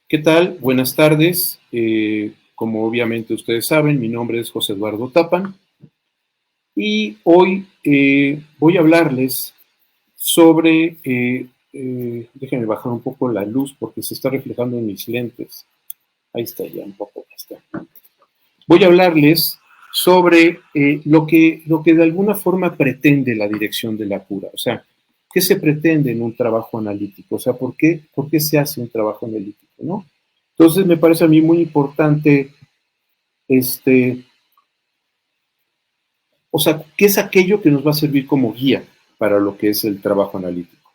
¿Qué tal? Buenas tardes. Como obviamente ustedes saben, mi nombre es José Eduardo Tapan y hoy voy a hablarles sobre, déjenme bajar un poco la luz porque se está reflejando en mis lentes. Ahí está ya un poco. Ahí está. Voy a hablarles sobre lo que de alguna forma pretende la dirección de la cura. O sea, ¿qué se pretende en un trabajo analítico? O sea, ¿por qué se hace un trabajo analítico? ¿No? Entonces me parece a mí muy importante, este, o sea, ¿qué es aquello que nos va a servir como guía para lo que es el trabajo analítico?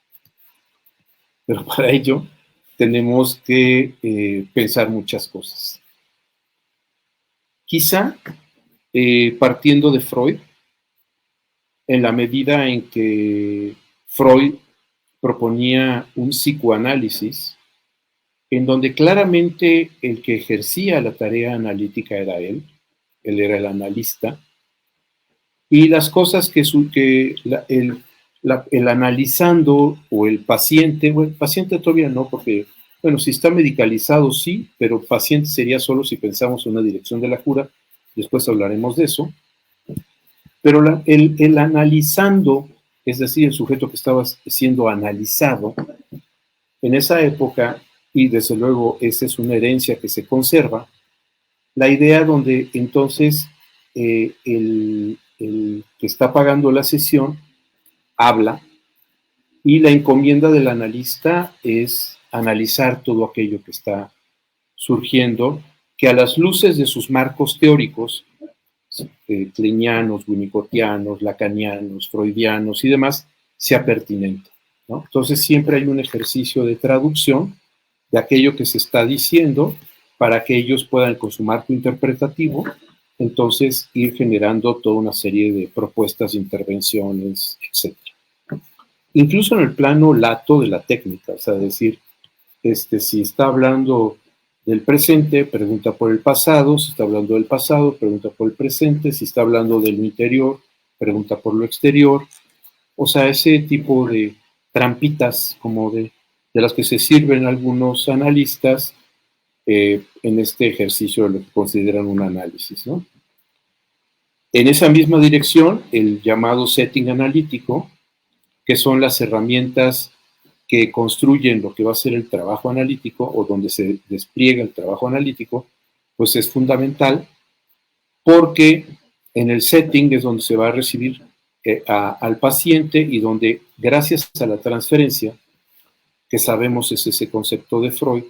Pero para ello tenemos que pensar muchas cosas. Quizá partiendo de Freud, en la medida en que Freud proponía un psicoanálisis en donde claramente el que ejercía la tarea analítica era él era el analista, y las cosas el analizando o el paciente, bueno, el paciente todavía no, porque, bueno, si está medicalizado sí, pero paciente sería solo si pensamos en una dirección de la cura, después hablaremos de eso, pero el analizando, es decir, el sujeto que estaba siendo analizado, en esa época, y desde luego esa es una herencia que se conserva, la idea donde entonces el que está pagando la sesión habla y la encomienda del analista es analizar todo aquello que está surgiendo, que a las luces de sus marcos teóricos, kleinianos, winnicottianos, lacanianos, freudianos y demás, sea pertinente, ¿no? Entonces siempre hay un ejercicio de traducción de aquello que se está diciendo para que ellos puedan, con su marco interpretativo, entonces ir generando toda una serie de propuestas, de intervenciones, etc. Incluso en el plano lato de la técnica, o sea, decir, si está hablando del presente, pregunta por el pasado; si está hablando del pasado, pregunta por el presente; si está hablando del interior, pregunta por lo exterior. O sea, ese tipo de trampitas como de las que se sirven algunos analistas en este ejercicio de lo que consideran un análisis, ¿no? En esa misma dirección, el llamado setting analítico, que son las herramientas que construyen lo que va a ser el trabajo analítico o donde se despliega el trabajo analítico, pues es fundamental porque en el setting es donde se va a recibir al paciente y donde, gracias a la transferencia, que sabemos es ese concepto de Freud,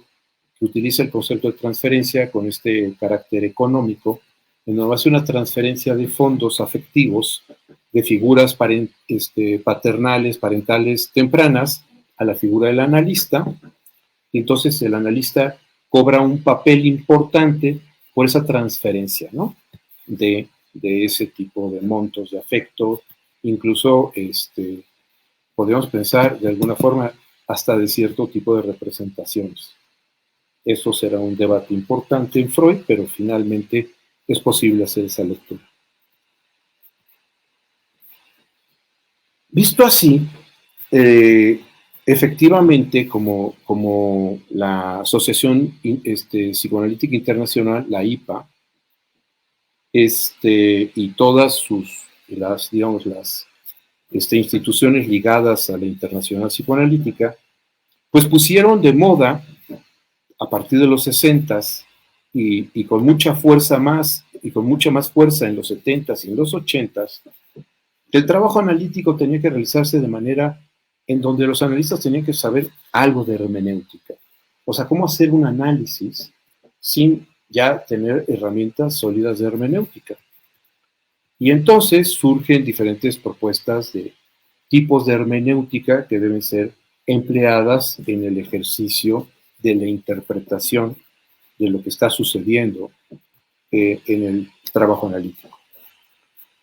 que utiliza el concepto de transferencia con este carácter económico, en donde va a ser una transferencia de fondos afectivos, de figuras paternales, parentales tempranas, a la figura del analista, y entonces el analista cobra un papel importante por esa transferencia, ¿no? De ese tipo de montos de afecto, incluso podríamos pensar de alguna forma hasta de cierto tipo de representaciones. Eso será un debate importante en Freud, pero finalmente es posible hacer esa lectura. Visto así, efectivamente, como la Asociación Psicoanalítica Internacional, la IPA, y todas digamos, las instituciones ligadas a la Internacional Psicoanalítica, pues pusieron de moda a partir de los 60s y con mucha fuerza más, y con mucha más fuerza en los 70s y en los 80s, el trabajo analítico tenía que realizarse de manera en donde los analistas tenían que saber algo de hermenéutica. O sea, cómo hacer un análisis sin ya tener herramientas sólidas de hermenéutica. Y entonces surgen diferentes propuestas de tipos de hermenéutica que deben ser empleadas en el ejercicio de la interpretación de lo que está sucediendo en el trabajo analítico.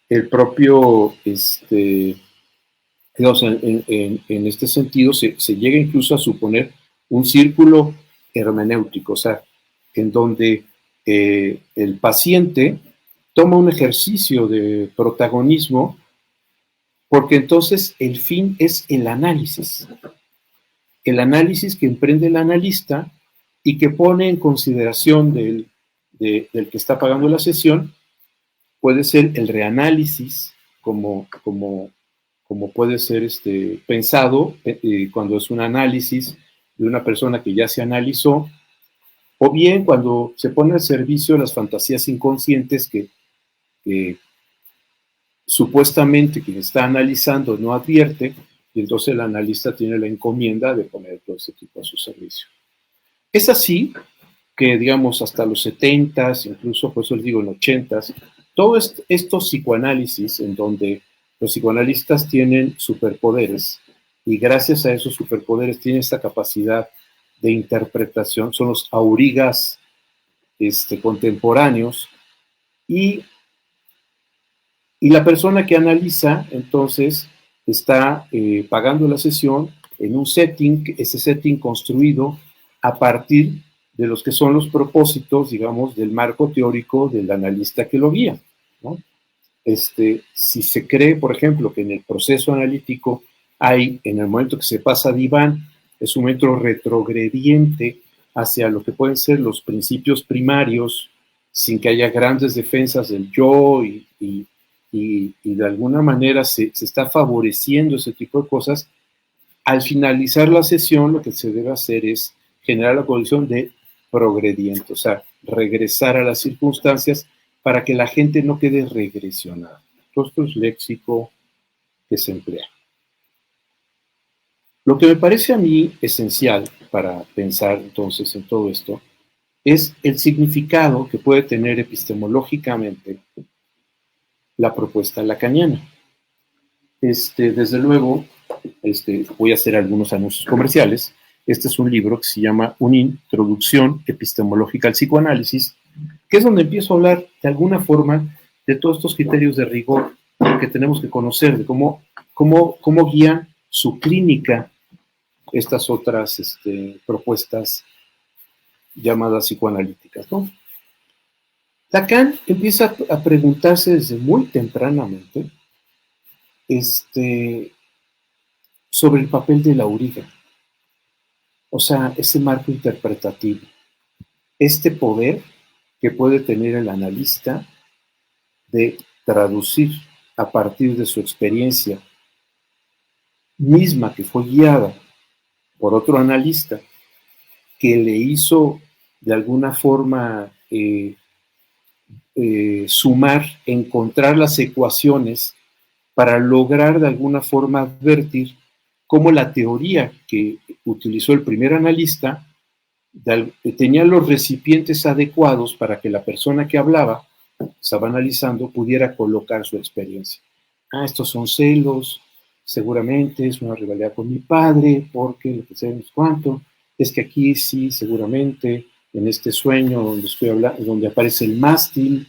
El propio, digamos, en este sentido, se llega incluso a suponer un círculo hermenéutico, o sea, en donde el paciente toma un ejercicio de protagonismo, porque entonces el fin es el análisis que emprende el analista y que pone en consideración del que está pagando la sesión, puede ser el reanálisis, como puede ser pensado cuando es un análisis de una persona que ya se analizó, o bien cuando se pone al servicio las fantasías inconscientes que supuestamente quien está analizando no advierte, y entonces el analista tiene la encomienda de poner todo ese tipo a su servicio. Es así que, digamos, hasta los 70s, incluso, por eso les digo, en los 80s, todos estos psicoanálisis en donde los psicoanalistas tienen superpoderes y gracias a esos superpoderes tienen esta capacidad de interpretación, son los aurigas contemporáneos, y la persona que analiza, entonces, está pagando la sesión en un setting, ese setting construido a partir de los que son los propósitos, digamos, del marco teórico del analista que lo guía, ¿no? Si se cree, por ejemplo, que en el proceso analítico hay, en el momento que se pasa diván, es un momento retrogrediente hacia lo que pueden ser los principios primarios, sin que haya grandes defensas del yo y de alguna manera se está favoreciendo ese tipo de cosas. Al finalizar la sesión, lo que se debe hacer es generar la condición de progrediente, o sea, regresar a las circunstancias para que la gente no quede regresionada. Todo esto es léxico que se emplea. Lo que me parece a mí esencial para pensar entonces en todo esto es el significado que puede tener epistemológicamente la propuesta lacaniana. Desde luego, voy a hacer algunos anuncios comerciales. Este es un libro que se llama Una introducción epistemológica al psicoanálisis, que es donde empiezo a hablar de alguna forma de todos estos criterios de rigor que tenemos que conocer, de cómo guían su clínica estas otras propuestas llamadas psicoanalíticas, ¿no? Lacan empieza a preguntarse desde muy tempranamente sobre el papel de la auriga, o sea, ese marco interpretativo, este poder que puede tener el analista de traducir a partir de su experiencia misma que fue guiada por otro analista que le hizo de alguna forma sumar, encontrar las ecuaciones para lograr de alguna forma advertir cómo la teoría que utilizó el primer analista tenía los recipientes adecuados para que la persona que hablaba, estaba analizando, pudiera colocar su experiencia. Ah, estos son celos, seguramente es una rivalidad con mi padre, porque lo que sé, no es cuánto, es que aquí sí, seguramente, en este sueño donde estoy hablando, donde aparece el mástil,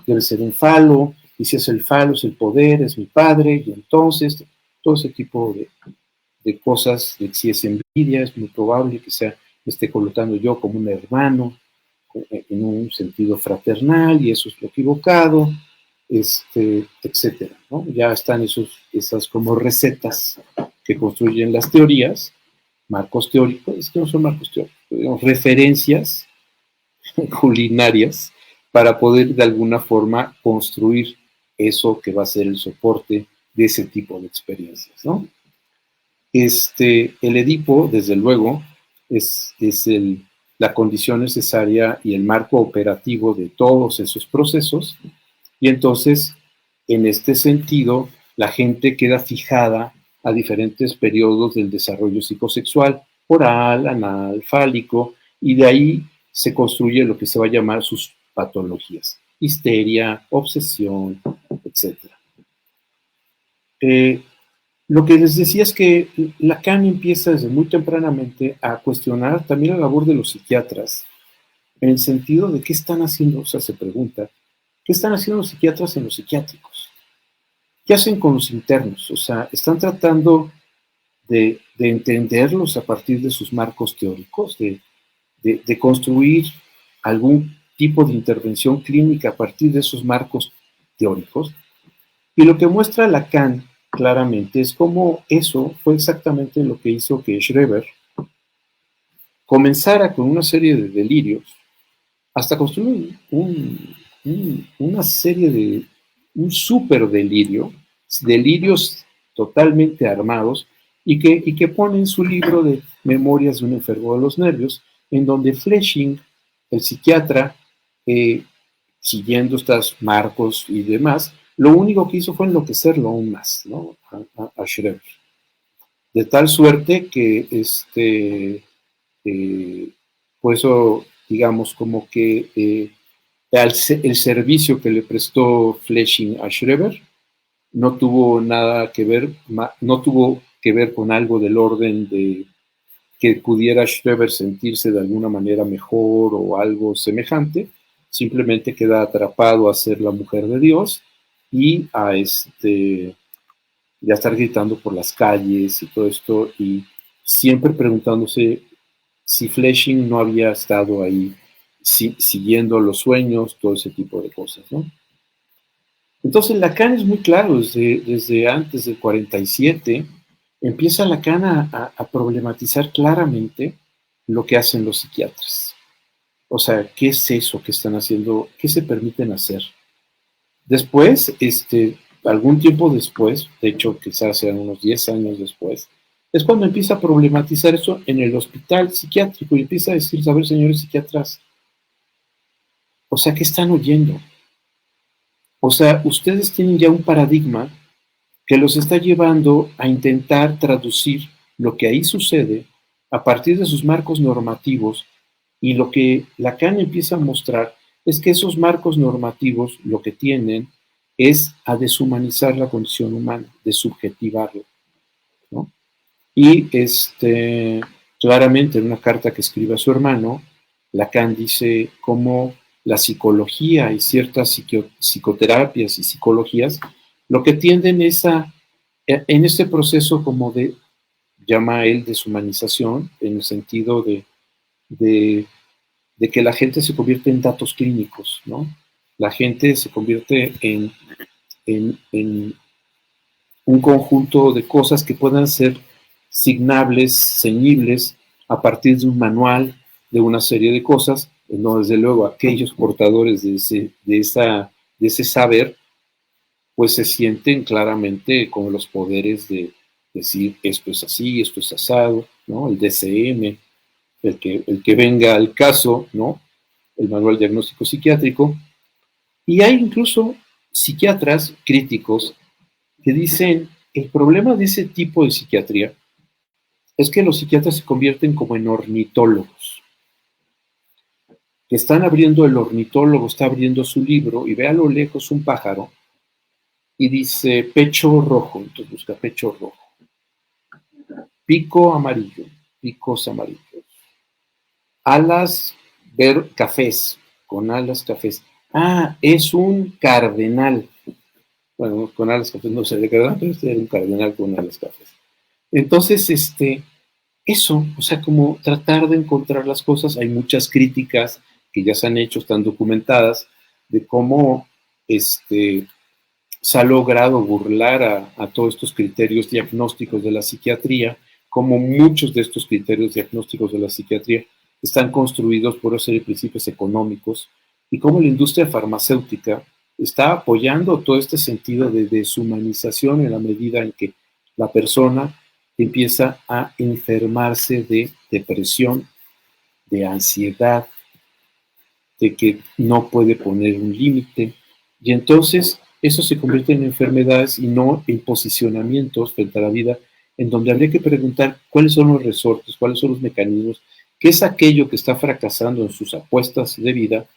debe ser un falo, y si es el falo, es el poder, es mi padre, y entonces, todo ese tipo de cosas, de si es envidia, es muy probable que sea, me esté colocando yo como un hermano, en un sentido fraternal, y eso es lo equivocado, etcétera, ¿no? Ya están esas como recetas que construyen las teorías, marcos teóricos, es que no son marcos teóricos, digamos, referencias culinarias para poder de alguna forma construir eso que va a ser el soporte de ese tipo de experiencias, ¿no? El Edipo, desde luego, es la condición necesaria y el marco operativo de todos esos procesos, y entonces, en este sentido, la gente queda fijada a diferentes periodos del desarrollo psicosexual, oral, anal, fálico, y de ahí se construye lo que se va a llamar sus patologías, histeria, obsesión, etc. Lo que les decía es que Lacan empieza desde muy tempranamente a cuestionar también la labor de los psiquiatras, en el sentido de qué están haciendo, o sea, se pregunta, ¿qué están haciendo los psiquiatras en los psiquiátricos? ¿Qué hacen con los internos? O sea, ¿están tratando de entenderlos a partir de sus marcos teóricos, de construir algún tipo de intervención clínica a partir de esos marcos teóricos? Y lo que muestra Lacan claramente es cómo eso fue exactamente lo que hizo que Schreber comenzara con una serie de delirios hasta construir una serie de, un súper delirio, delirios totalmente armados, y que pone en su libro de Memorias de un enfermo de los nervios, en donde Flesching, el psiquiatra, siguiendo estos marcos y demás, lo único que hizo fue enloquecerlo aún más, ¿no? A Schreber. De tal suerte que por eso, digamos, como que el servicio que le prestó Flesching a Schreber no tuvo nada que ver, no tuvo que ver con algo del orden de que pudiera Schreber sentirse de alguna manera mejor o algo semejante, simplemente queda atrapado a ser la mujer de Dios y a ya estar gritando por las calles y todo esto, y siempre preguntándose si Flesching no había estado ahí siguiendo los sueños, todo ese tipo de cosas, ¿no? Entonces Lacan es muy claro, desde antes del 47, empieza Lacan a problematizar claramente lo que hacen los psiquiatras. O sea, ¿qué es eso que están haciendo? ¿Qué se permiten hacer? Después, algún tiempo después, de hecho quizás sean unos 10 años después, es cuando empieza a problematizar eso en el hospital psiquiátrico y empieza a decir, a ver, señores psiquiatras, o sea, ¿qué están oyendo? O sea, ustedes tienen ya un paradigma que los está llevando a intentar traducir lo que ahí sucede a partir de sus marcos normativos, y lo que Lacan empieza a mostrar es que esos marcos normativos lo que tienen es a deshumanizar la condición humana, desubjetivarla, ¿no? Y claramente en una carta que escribe a su hermano, Lacan dice cómo la psicología y ciertas psicoterapias y psicologías lo que tienden es en este proceso como de, llama él, deshumanización, en el sentido de, de que la gente se convierte en datos clínicos, ¿no? La gente se convierte en un conjunto de cosas que puedan ser signables, ceñibles, a partir de un manual, de una serie de cosas, no, desde luego aquellos portadores de ese saber, pues se sienten claramente con los poderes de decir esto es así, esto es asado, ¿no? El DSM, el que venga al caso, ¿no? El manual diagnóstico psiquiátrico. Y hay incluso psiquiatras críticos que dicen, el problema de ese tipo de psiquiatría es que los psiquiatras se convierten como en ornitólogos, que están abriendo, el ornitólogo está abriendo su libro y ve a lo lejos un pájaro y dice pecho rojo, entonces busca pecho rojo, pico amarillo, picos amarillos, alas cafés, con alas cafés. Ah, es un cardenal. Bueno, con alas cafés no sé de cardenal, pero este era un cardenal con alas cafés. Entonces, eso, o sea, como tratar de encontrar las cosas. Hay muchas críticas que ya se han hecho, están documentadas, de cómo se ha logrado burlar a todos estos criterios diagnósticos de la psiquiatría, como muchos de estos criterios diagnósticos de la psiquiatría están construidos por una serie de principios económicos, y cómo la industria farmacéutica está apoyando todo este sentido de deshumanización en la medida en que la persona empieza a enfermarse de depresión, de ansiedad, de que no puede poner un límite, y entonces eso se convierte en enfermedades y no en posicionamientos frente a la vida, en donde habría que preguntar cuáles son los resortes, cuáles son los mecanismos, qué es aquello que está fracasando en sus apuestas de vida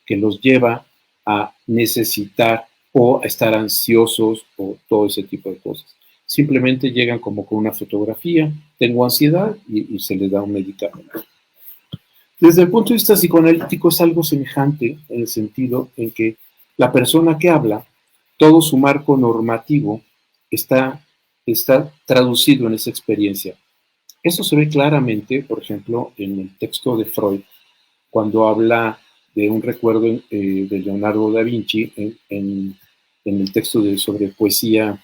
que los lleva a necesitar o a estar ansiosos o todo ese tipo de cosas. Simplemente llegan como con una fotografía, tengo ansiedad, y se les da un medicamento. Desde el punto de vista psicoanalítico es algo semejante, en el sentido en que la persona que habla, todo su marco normativo está traducido en esa experiencia. Eso se ve claramente, por ejemplo, en el texto de Freud, cuando habla de un recuerdo de Leonardo da Vinci en el texto sobre poesía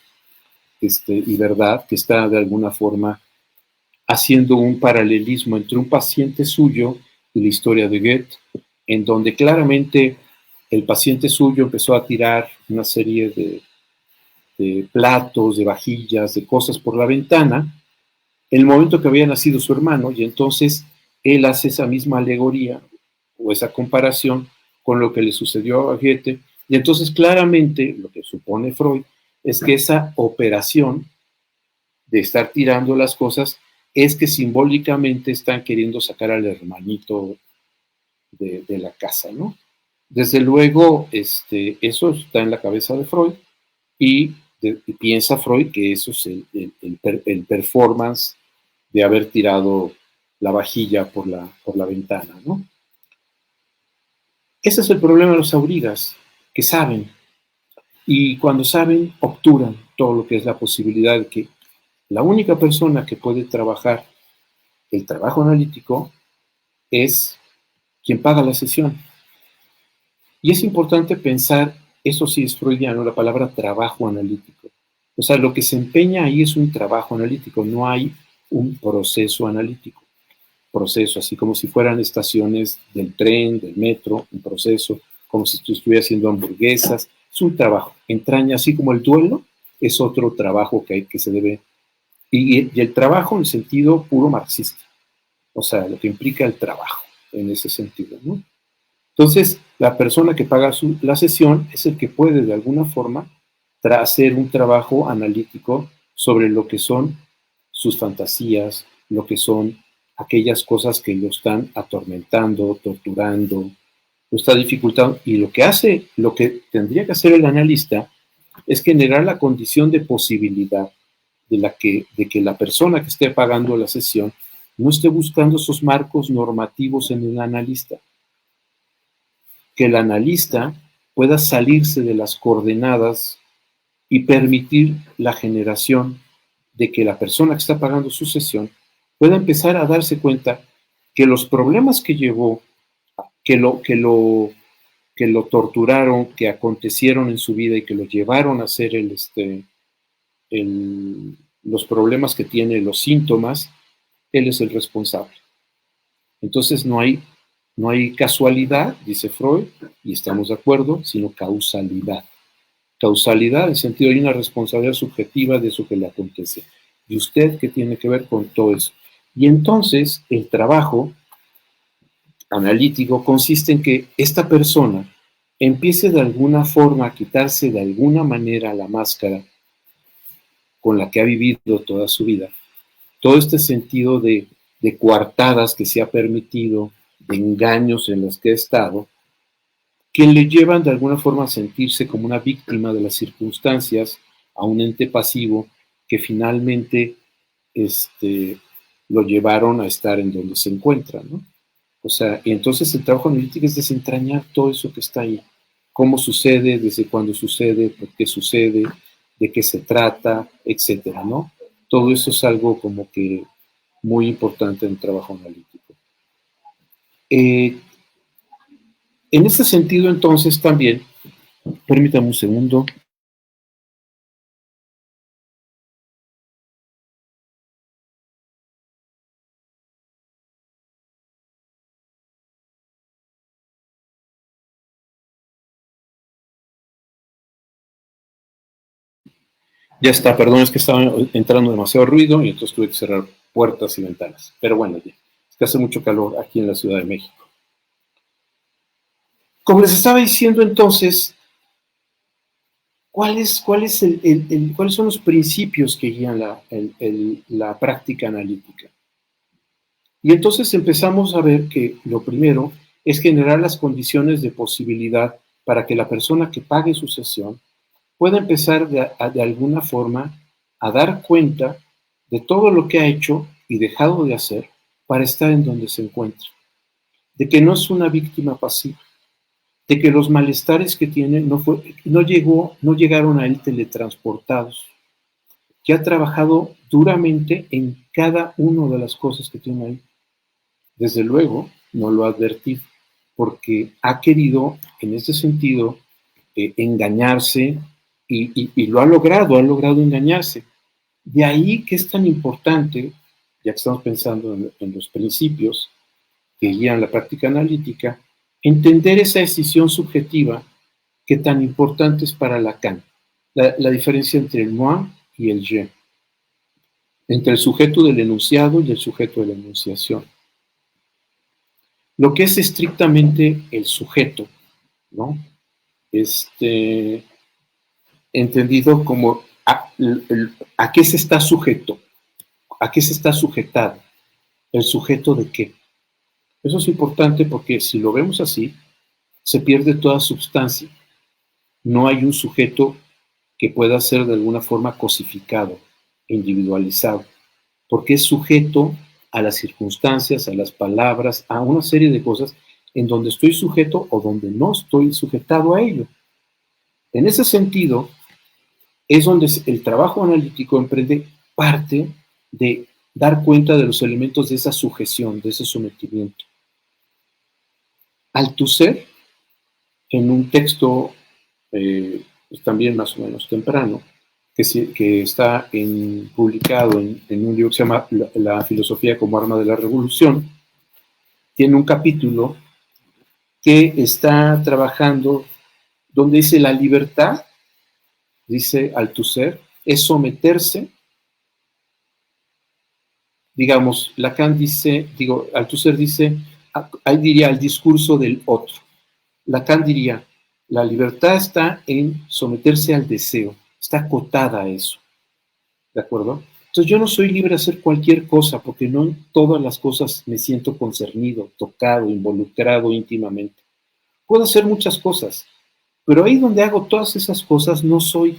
y verdad, que está de alguna forma haciendo un paralelismo entre un paciente suyo y la historia de Goethe, en donde claramente el paciente suyo empezó a tirar una serie de platos, de vajillas, de cosas por la ventana, en el momento que había nacido su hermano, y entonces él hace esa misma alegoría o esa comparación con lo que le sucedió a Goethe, y entonces claramente lo que supone Freud es que esa operación de estar tirando las cosas es que simbólicamente están queriendo sacar al hermanito de la casa, ¿no? Desde luego, eso está en la cabeza de Freud y piensa Freud que eso es el performance de haber tirado la vajilla por la ventana, ¿no? Ese es el problema de los aurigas, que saben, y cuando saben, obturan todo lo que es la posibilidad de que la única persona que puede trabajar el trabajo analítico es quien paga la sesión. Y es importante pensar, eso sí es freudiano, la palabra trabajo analítico. O sea, lo que se empeña ahí es un trabajo analítico, no hay un proceso analítico. Proceso, así como si fueran estaciones del tren, del metro, un proceso, como si tú estuvieras haciendo hamburguesas. Es un trabajo, entraña, así como el duelo, es otro trabajo que se debe. Y el trabajo en el sentido puro marxista, o sea, lo que implica el trabajo en ese sentido, ¿no? Entonces, la persona que paga la sesión es el que puede de alguna forma hacer un trabajo analítico sobre lo que son sus fantasías, lo que son aquellas cosas que lo están atormentando, torturando, lo está dificultando. Y lo que hace, lo que tendría que hacer el analista es generar la condición de posibilidad de que la persona que esté pagando la sesión no esté buscando esos marcos normativos en el analista, que el analista pueda salirse de las coordenadas y permitir la generación de que la persona que está pagando su sesión pueda empezar a darse cuenta que los problemas que llevó, que lo, que lo, que lo torturaron, que acontecieron en su vida y que lo llevaron a hacer los problemas que tiene, los síntomas, él es el responsable. Entonces no hay casualidad, dice Freud, y estamos de acuerdo, sino causalidad. Causalidad, en el sentido de una responsabilidad subjetiva de eso que le acontece. ¿Y usted qué tiene que ver con todo eso? Y entonces el trabajo analítico consiste en que esta persona empiece de alguna forma a quitarse de alguna manera la máscara con la que ha vivido toda su vida. Todo este sentido de coartadas que se ha permitido, de engaños en los que ha estado, que le llevan de alguna forma a sentirse como una víctima de las circunstancias, a un ente pasivo que finalmente lo llevaron a estar en donde se encuentra, ¿no? O sea, y entonces el trabajo analítico es desentrañar todo eso que está ahí, cómo sucede, desde cuándo sucede, por qué sucede, de qué se trata, etcétera, ¿no? Todo eso es algo como que muy importante en el trabajo analítico. En ese sentido, entonces, también, permítame un segundo. Ya está, perdón, es que estaba entrando demasiado ruido y entonces tuve que cerrar puertas y ventanas. Pero bueno, ya, es que hace mucho calor aquí en la Ciudad de México. Como les estaba diciendo entonces, ¿cuáles son los principios que guían la práctica analítica? Y entonces empezamos a ver que lo primero es generar las condiciones de posibilidad para que la persona que pague su sesión pueda empezar de alguna forma a dar cuenta de todo lo que ha hecho y dejado de hacer para estar en donde se encuentra. De que no es una víctima pasiva, de que los malestares que tiene no llegaron a él teletransportados, que ha trabajado duramente en cada una de las cosas que tiene ahí. Desde luego, no lo ha advertido, porque ha querido, en ese sentido, engañarse y lo ha logrado engañarse. De ahí que es tan importante ya que estamos pensando en los principios que guían la práctica analítica, entender esa decisión subjetiva que tan importante es para Lacan, la diferencia entre el moi y el je, entre el sujeto del enunciado y el sujeto de la enunciación. Lo que es estrictamente el sujeto, ¿no? Entendido como a qué se está sujeto, a qué se está sujetado, el sujeto de qué. Eso es importante porque si lo vemos así, se pierde toda sustancia. No hay un sujeto que pueda ser de alguna forma cosificado, individualizado, porque es sujeto a las circunstancias, a las palabras, a una serie de cosas en donde estoy sujeto o donde no estoy sujetado a ello. En ese sentido, es donde el trabajo analítico emprende parte de dar cuenta de los elementos de esa sujeción, de ese sometimiento. Althusser, en un texto también más o menos temprano, que está publicado en un libro que se llama La filosofía como arma de la revolución, tiene un capítulo que está trabajando donde dice la libertad, dice Althusser, es someterse, digamos, Lacan dice, Althusser dice, ahí diría el discurso del otro. Lacan diría, la libertad está en someterse al deseo, está acotada a eso, ¿de acuerdo? Entonces yo no soy libre de hacer cualquier cosa porque no en todas las cosas me siento concernido, tocado, involucrado íntimamente. Puedo hacer muchas cosas, pero ahí donde hago todas esas cosas no estoy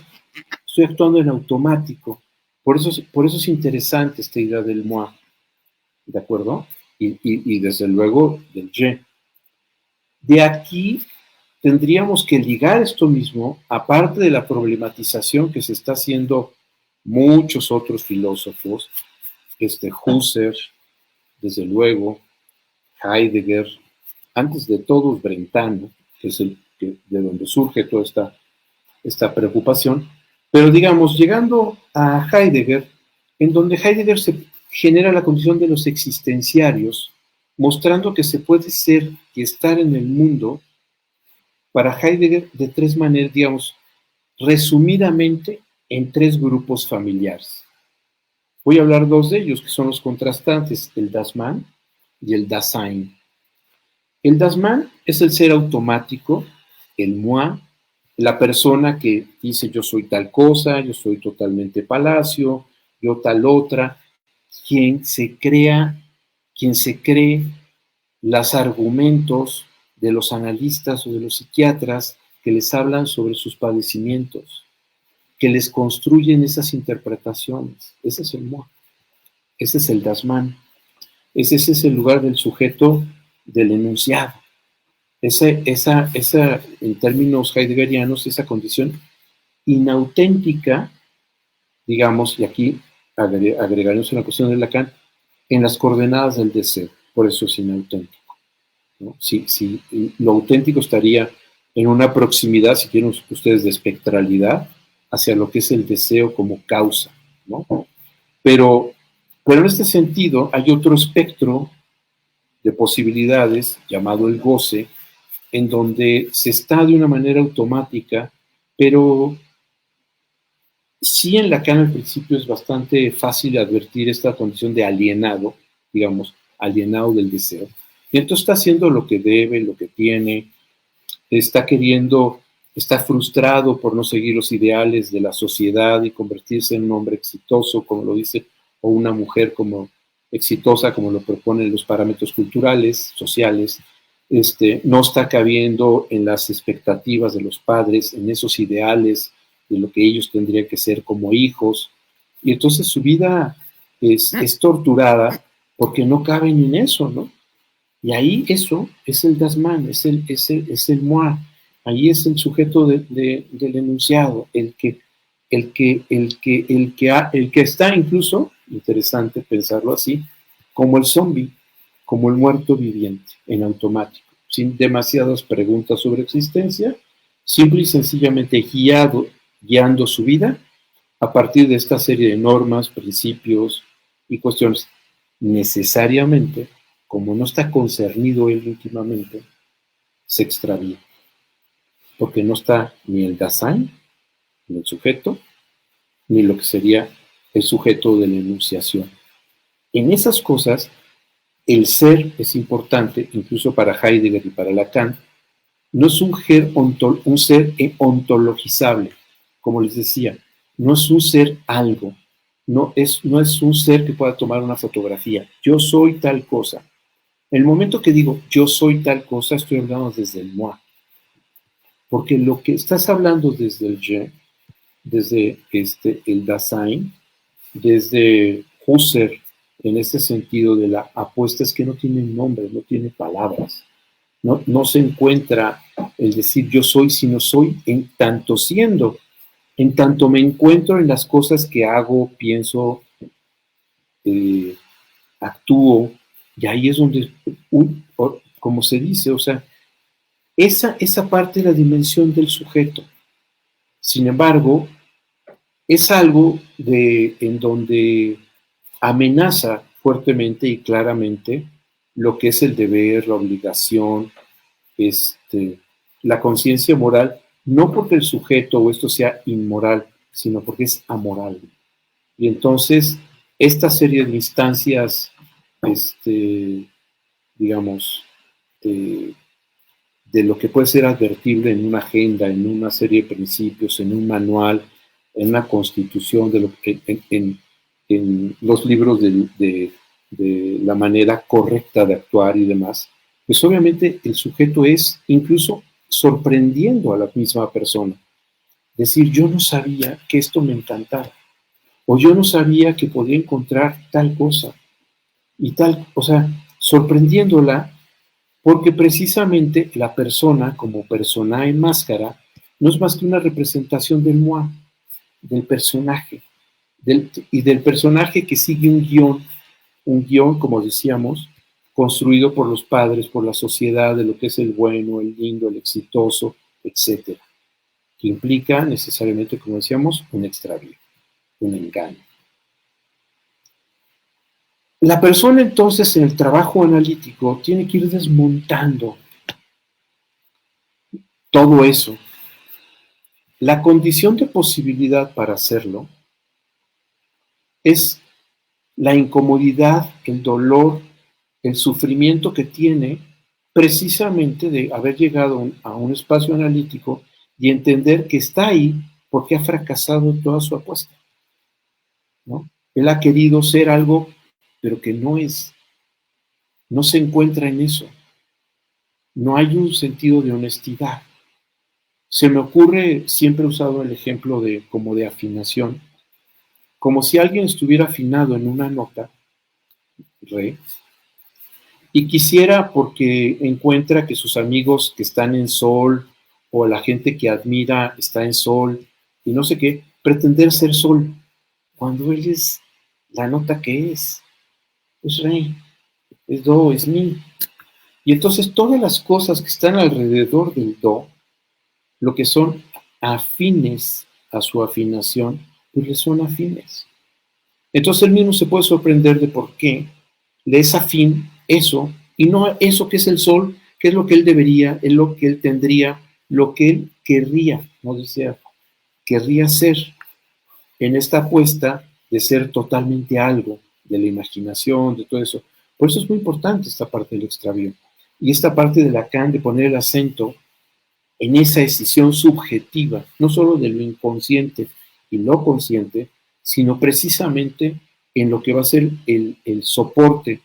actuando en automático. Por eso es interesante esta idea del moi, ¿de acuerdo? Y desde luego del je. De aquí tendríamos que ligar esto mismo, aparte de la problematización que se está haciendo muchos otros filósofos, Husserl, desde luego, Heidegger, antes de todos Brentano, que es de donde surge toda esta preocupación, pero digamos, llegando a Heidegger, en donde Heidegger se genera la condición de los existenciarios, mostrando que se puede ser y estar en el mundo, para Heidegger, de tres maneras, digamos, resumidamente, en tres grupos familiares. Voy a hablar dos de ellos, que son los contrastantes, el Das-Man y el Dasein. El Das-Man es el ser automático, el moi, la persona que dice yo soy tal cosa, yo soy totalmente Palacio, yo tal otra, quien se cree los argumentos de los analistas o de los psiquiatras que les hablan sobre sus padecimientos, que les construyen esas interpretaciones. Ese es el moi, ese es el Das-Man, ese es el lugar del sujeto del enunciado. Esa, en términos heideggerianos, esa condición inauténtica, digamos, y aquí agregaremos una cuestión de Lacan, en las coordenadas del deseo, por eso es inauténtico, ¿no? Si lo auténtico estaría en una proximidad, si quieren ustedes, de espectralidad hacia lo que es el deseo como causa, ¿no? Pero en este sentido hay otro espectro de posibilidades llamado el goce, en donde se está de una manera automática, pero sí en Lacan al principio es bastante fácil advertir esta condición de alienado, digamos, alienado del deseo. Y entonces está haciendo lo que debe, lo que tiene, está frustrado por no seguir los ideales de la sociedad y convertirse en un hombre exitoso, como lo dice, o una mujer como exitosa, como lo proponen los parámetros culturales, sociales. No está cabiendo en las expectativas de los padres, en esos ideales de lo que ellos tendrían que ser como hijos, y entonces su vida es torturada porque no caben en eso, ¿no? Y ahí eso es el Das-Man, es el moi, ahí es el sujeto del enunciado, el que está incluso, interesante pensarlo así, como el zombie, como el muerto viviente, en automático, sin demasiadas preguntas sobre existencia, simple y sencillamente guiando su vida a partir de esta serie de normas, principios y cuestiones. necesariamente, como no está concernido él íntimamente, se extravía. Porque no está ni el Dasein, ni el sujeto, ni lo que sería el sujeto de la enunciación. En esas cosas, el ser es importante, incluso para Heidegger y para Lacan. No es un ser ontologizable, como les decía, no es un ser algo, no es un ser que pueda tomar una fotografía. Yo soy tal cosa. El momento que digo yo soy tal cosa, estoy hablando desde el moi. Porque lo que estás hablando desde el je, desde el Dasein, desde Husserl, en este sentido de la apuesta, es que no tiene nombre, no tiene palabras. No se encuentra el decir yo soy, sino soy en tanto siendo, en tanto me encuentro en las cosas que hago, pienso, eh, actúo, y ahí es donde, como se dice, o sea, esa parte de la dimensión del sujeto. Sin embargo, es algo en donde amenaza fuertemente y claramente lo que es el deber, la obligación, la conciencia moral, no porque el sujeto o esto sea inmoral, sino porque es amoral. Y entonces, esta serie de instancias, digamos, de lo que puede ser advertible en una agenda, en una serie de principios, en un manual, en una constitución, en los libros de la manera correcta de actuar y demás, pues obviamente el sujeto es incluso sorprendiendo a la misma persona. Decir, yo no sabía que esto me encantaba, o yo no sabía que podía encontrar tal cosa, y tal, o sea, sorprendiéndola porque precisamente la persona, como persona en máscara, no es más que una representación del moi, del personaje, y del personaje que sigue un guión, como decíamos, construido por los padres, por la sociedad, de lo que es el bueno, el lindo, el exitoso, etcétera, que implica necesariamente, como decíamos, un extravío, un engaño. La persona entonces en el trabajo analítico tiene que ir desmontando todo eso. La condición de posibilidad para hacerlo es la incomodidad, el dolor, el sufrimiento que tiene precisamente de haber llegado a un espacio analítico y entender que está ahí porque ha fracasado toda su apuesta, ¿no? Él ha querido ser algo, pero que no es, no se encuentra en eso. No hay un sentido de honestidad. Se me ocurre, siempre he usado el ejemplo como de afinación, como si alguien estuviera afinado en una nota, re, y quisiera porque encuentra que sus amigos que están en sol o la gente que admira está en sol y no sé qué, pretender ser sol cuando él es la nota que es re, es do, es mi. Y entonces todas las cosas que están alrededor del do, lo que son afines a su afinación, pues le son afines. Entonces él mismo se puede sorprender de por qué le es afín eso y no eso que es el sol, que es lo que él debería, es lo que él tendría, lo que él querría, no desea, querría ser en esta apuesta de ser totalmente algo, de la imaginación, de todo eso. Por eso es muy importante esta parte del extravío. Y esta parte de Lacan de poner el acento en esa decisión subjetiva, no solo de lo inconsciente y lo consciente, sino precisamente en lo que va a ser el soporte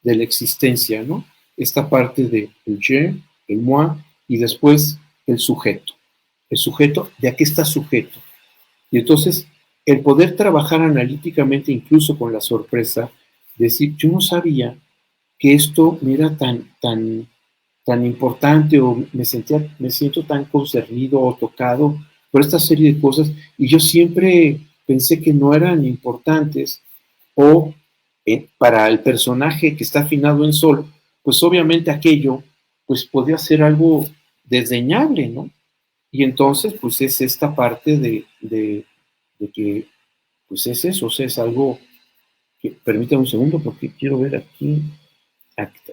de la existencia, ¿no? Esta parte del je, el moi, y después el sujeto. El sujeto, ¿de a qué está sujeto? Y entonces, el poder trabajar analíticamente, incluso con la sorpresa, decir, yo no sabía que esto me era tan importante o me siento tan concernido o tocado por esta serie de cosas y yo siempre pensé que no eran importantes o para el personaje que está afinado en sol, pues obviamente aquello pues podía ser algo desdeñable, ¿no? Y entonces pues es esta parte de que pues es eso, o sea, es algo Permítame un segundo porque quiero ver aquí. Aquí está.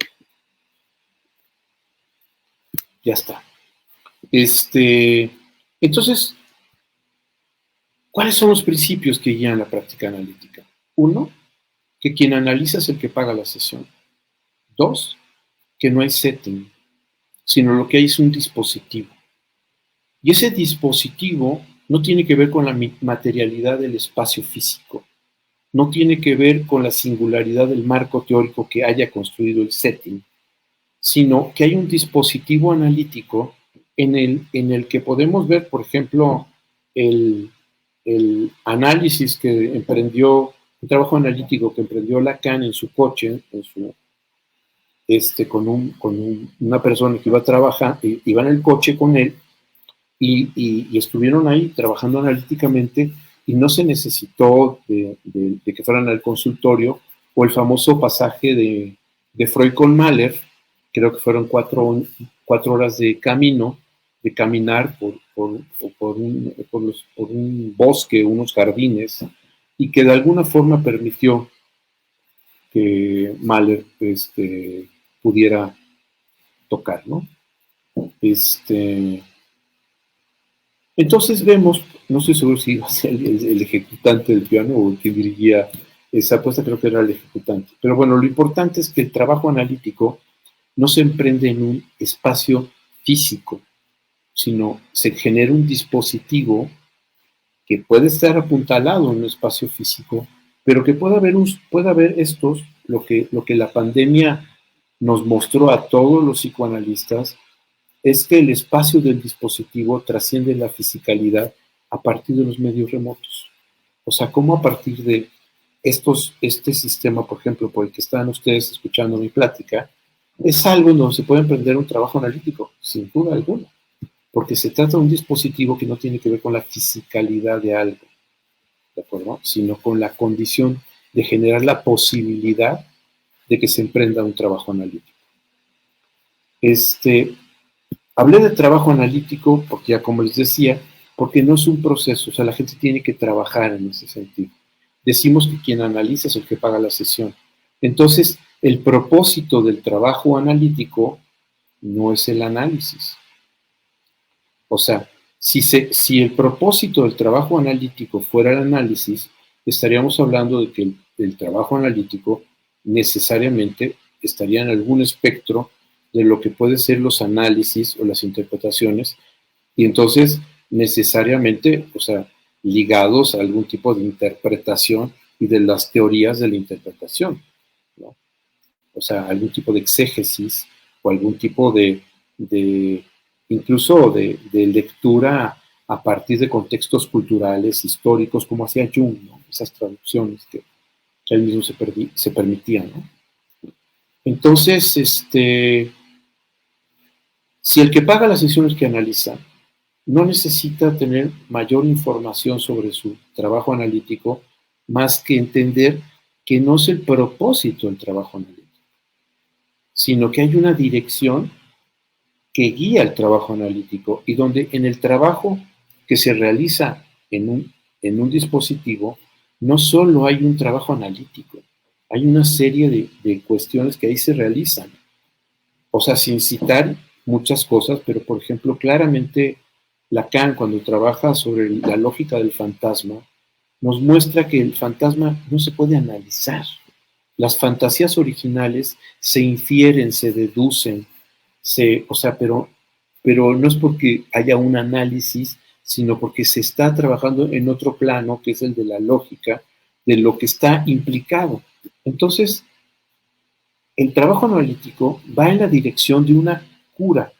Ya está. Entonces, ¿cuáles son los principios que guían la práctica analítica? Uno, que quien analiza es el que paga la sesión. Dos, que no hay setting, sino lo que hay es un dispositivo. Y ese dispositivo no tiene que ver con la materialidad del espacio físico, no tiene que ver con la singularidad del marco teórico que haya construido el setting, sino que hay un dispositivo analítico en el que podemos ver, por ejemplo, el análisis que emprendió, un trabajo analítico que emprendió Lacan en su coche, con una persona que iba a trabajar, iba en el coche con él, y estuvieron ahí trabajando analíticamente y no se necesitó de que fueran al consultorio, o el famoso pasaje de Freud con Mahler, creo que fueron 4 horas de camino, de caminar por un bosque, unos jardines, y que de alguna forma permitió que Mahler pudiera tocar, ¿no? Entonces vemos, no estoy seguro si iba a ser el ejecutante del piano o el que dirigía esa apuesta, creo que era el ejecutante. Pero bueno, lo importante es que el trabajo analítico no se emprende en un espacio físico, sino se genera un dispositivo que puede estar apuntalado en un espacio físico, pero que puede haber lo que la pandemia nos mostró a todos los psicoanalistas, es que el espacio del dispositivo trasciende la fisicalidad a partir de los medios remotos. O sea, cómo a partir de este sistema, por ejemplo, por el que están ustedes escuchando mi plática, es algo en donde se puede emprender un trabajo analítico, sin duda alguna, porque se trata de un dispositivo que no tiene que ver con la fisicalidad de algo, ¿de acuerdo? Sino con la condición de generar la posibilidad de que se emprenda un trabajo analítico. Hablé de trabajo analítico porque ya como les decía, porque no es un proceso, o sea, la gente tiene que trabajar en ese sentido. Decimos que quien analiza es el que paga la sesión. Entonces, el propósito del trabajo analítico no es el análisis. O sea, si el propósito del trabajo analítico fuera el análisis, estaríamos hablando de que el trabajo analítico necesariamente estaría en algún espectro de lo que pueden ser los análisis o las interpretaciones, y entonces necesariamente, o sea, ligados a algún tipo de interpretación y de las teorías de la interpretación, ¿no? O sea, algún tipo de exégesis o algún tipo incluso de lectura a partir de contextos culturales, históricos, como hacía Jung, ¿no? Esas traducciones que él mismo se permitía, ¿no? Entonces, si el que paga las sesiones que analiza no necesita tener mayor información sobre su trabajo analítico, más que entender que no es el propósito del trabajo analítico, sino que hay una dirección que guía el trabajo analítico y donde en el trabajo que se realiza en un dispositivo, no solo hay un trabajo analítico, hay una serie de cuestiones que ahí se realizan. O sea, sin citar muchas cosas, pero por ejemplo, claramente Lacan, cuando trabaja sobre la lógica del fantasma, nos muestra que el fantasma no se puede analizar. Las fantasías originales se infieren, se deducen, pero no es porque haya un análisis, sino porque se está trabajando en otro plano, que es el de la lógica, de lo que está implicado. Entonces, el trabajo analítico va en la dirección de una cura.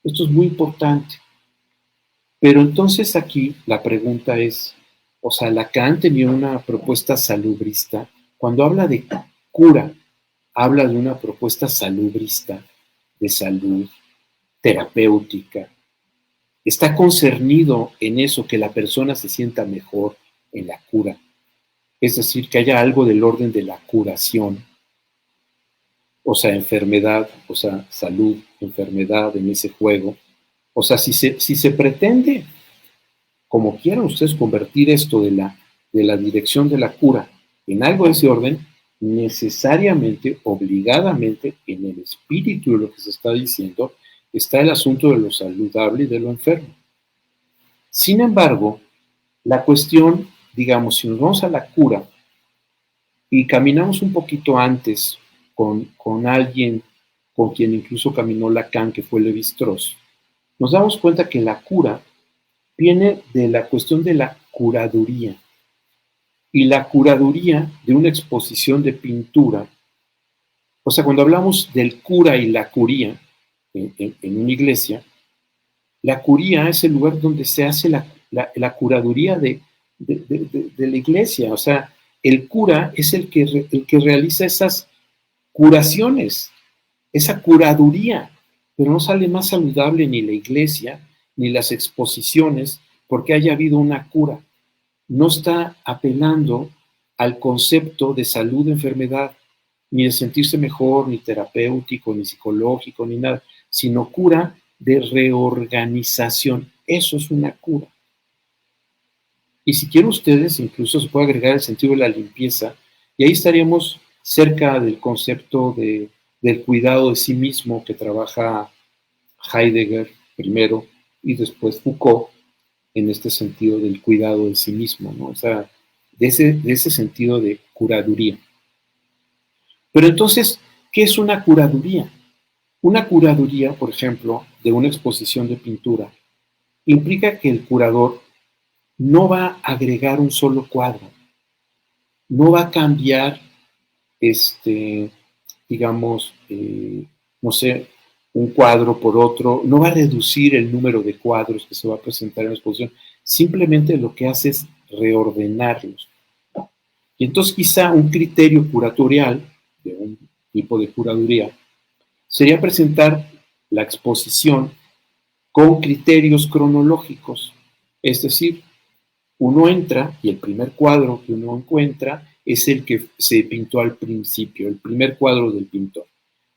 Esto es muy importante. Pero entonces aquí la pregunta es, o sea, Lacan tenía una propuesta salubrista. Cuando habla de cura, habla de una propuesta salubrista, de salud, terapéutica. Está concernido en eso, que la persona se sienta mejor, en la cura. Es decir, que haya algo del orden de la curación. O sea, enfermedad, o sea, salud, enfermedad en ese juego. O sea, si se pretende, como quieran ustedes, convertir esto de la dirección de la cura en algo de ese orden, necesariamente, obligadamente, en el espíritu de lo que se está diciendo, está el asunto de lo saludable y de lo enfermo. Sin embargo, la cuestión, digamos, si nos vamos a la cura y caminamos un poquito antes con alguien con quien incluso caminó Lacan, que fue Lévi-Strauss, nos damos cuenta que la cura viene de la cuestión de la curaduría. Y la curaduría de una exposición de pintura, o sea, cuando hablamos del cura y la curía en una iglesia, la curía es el lugar donde se hace la curaduría de la iglesia. O sea, el cura es el que realiza esas curaciones, esa curaduría, pero no sale más saludable ni la iglesia ni las exposiciones porque haya habido una cura. No está apelando al concepto de salud-enfermedad, ni de sentirse mejor, ni terapéutico, ni psicológico, ni nada, sino cura de reorganización. Eso es una cura. Y si quieren ustedes, incluso se puede agregar el sentido de la limpieza, y ahí estaríamos cerca del concepto del cuidado de sí mismo que trabaja Heidegger primero y después Foucault, en este sentido del cuidado de sí mismo, ¿no? O sea, de ese sentido de curaduría. Pero entonces, ¿qué es una curaduría? Una curaduría, por ejemplo, de una exposición de pintura, implica que el curador no va a agregar un solo cuadro, no va a cambiar, digamos, no sé, un cuadro por otro, no va a reducir el número de cuadros que se va a presentar en la exposición, simplemente lo que hace es reordenarlos. Y entonces quizá un criterio curatorial, de un tipo de curaduría, sería presentar la exposición con criterios cronológicos. Es decir, uno entra y el primer cuadro que uno encuentra es el que se pintó al principio, el primer cuadro del pintor.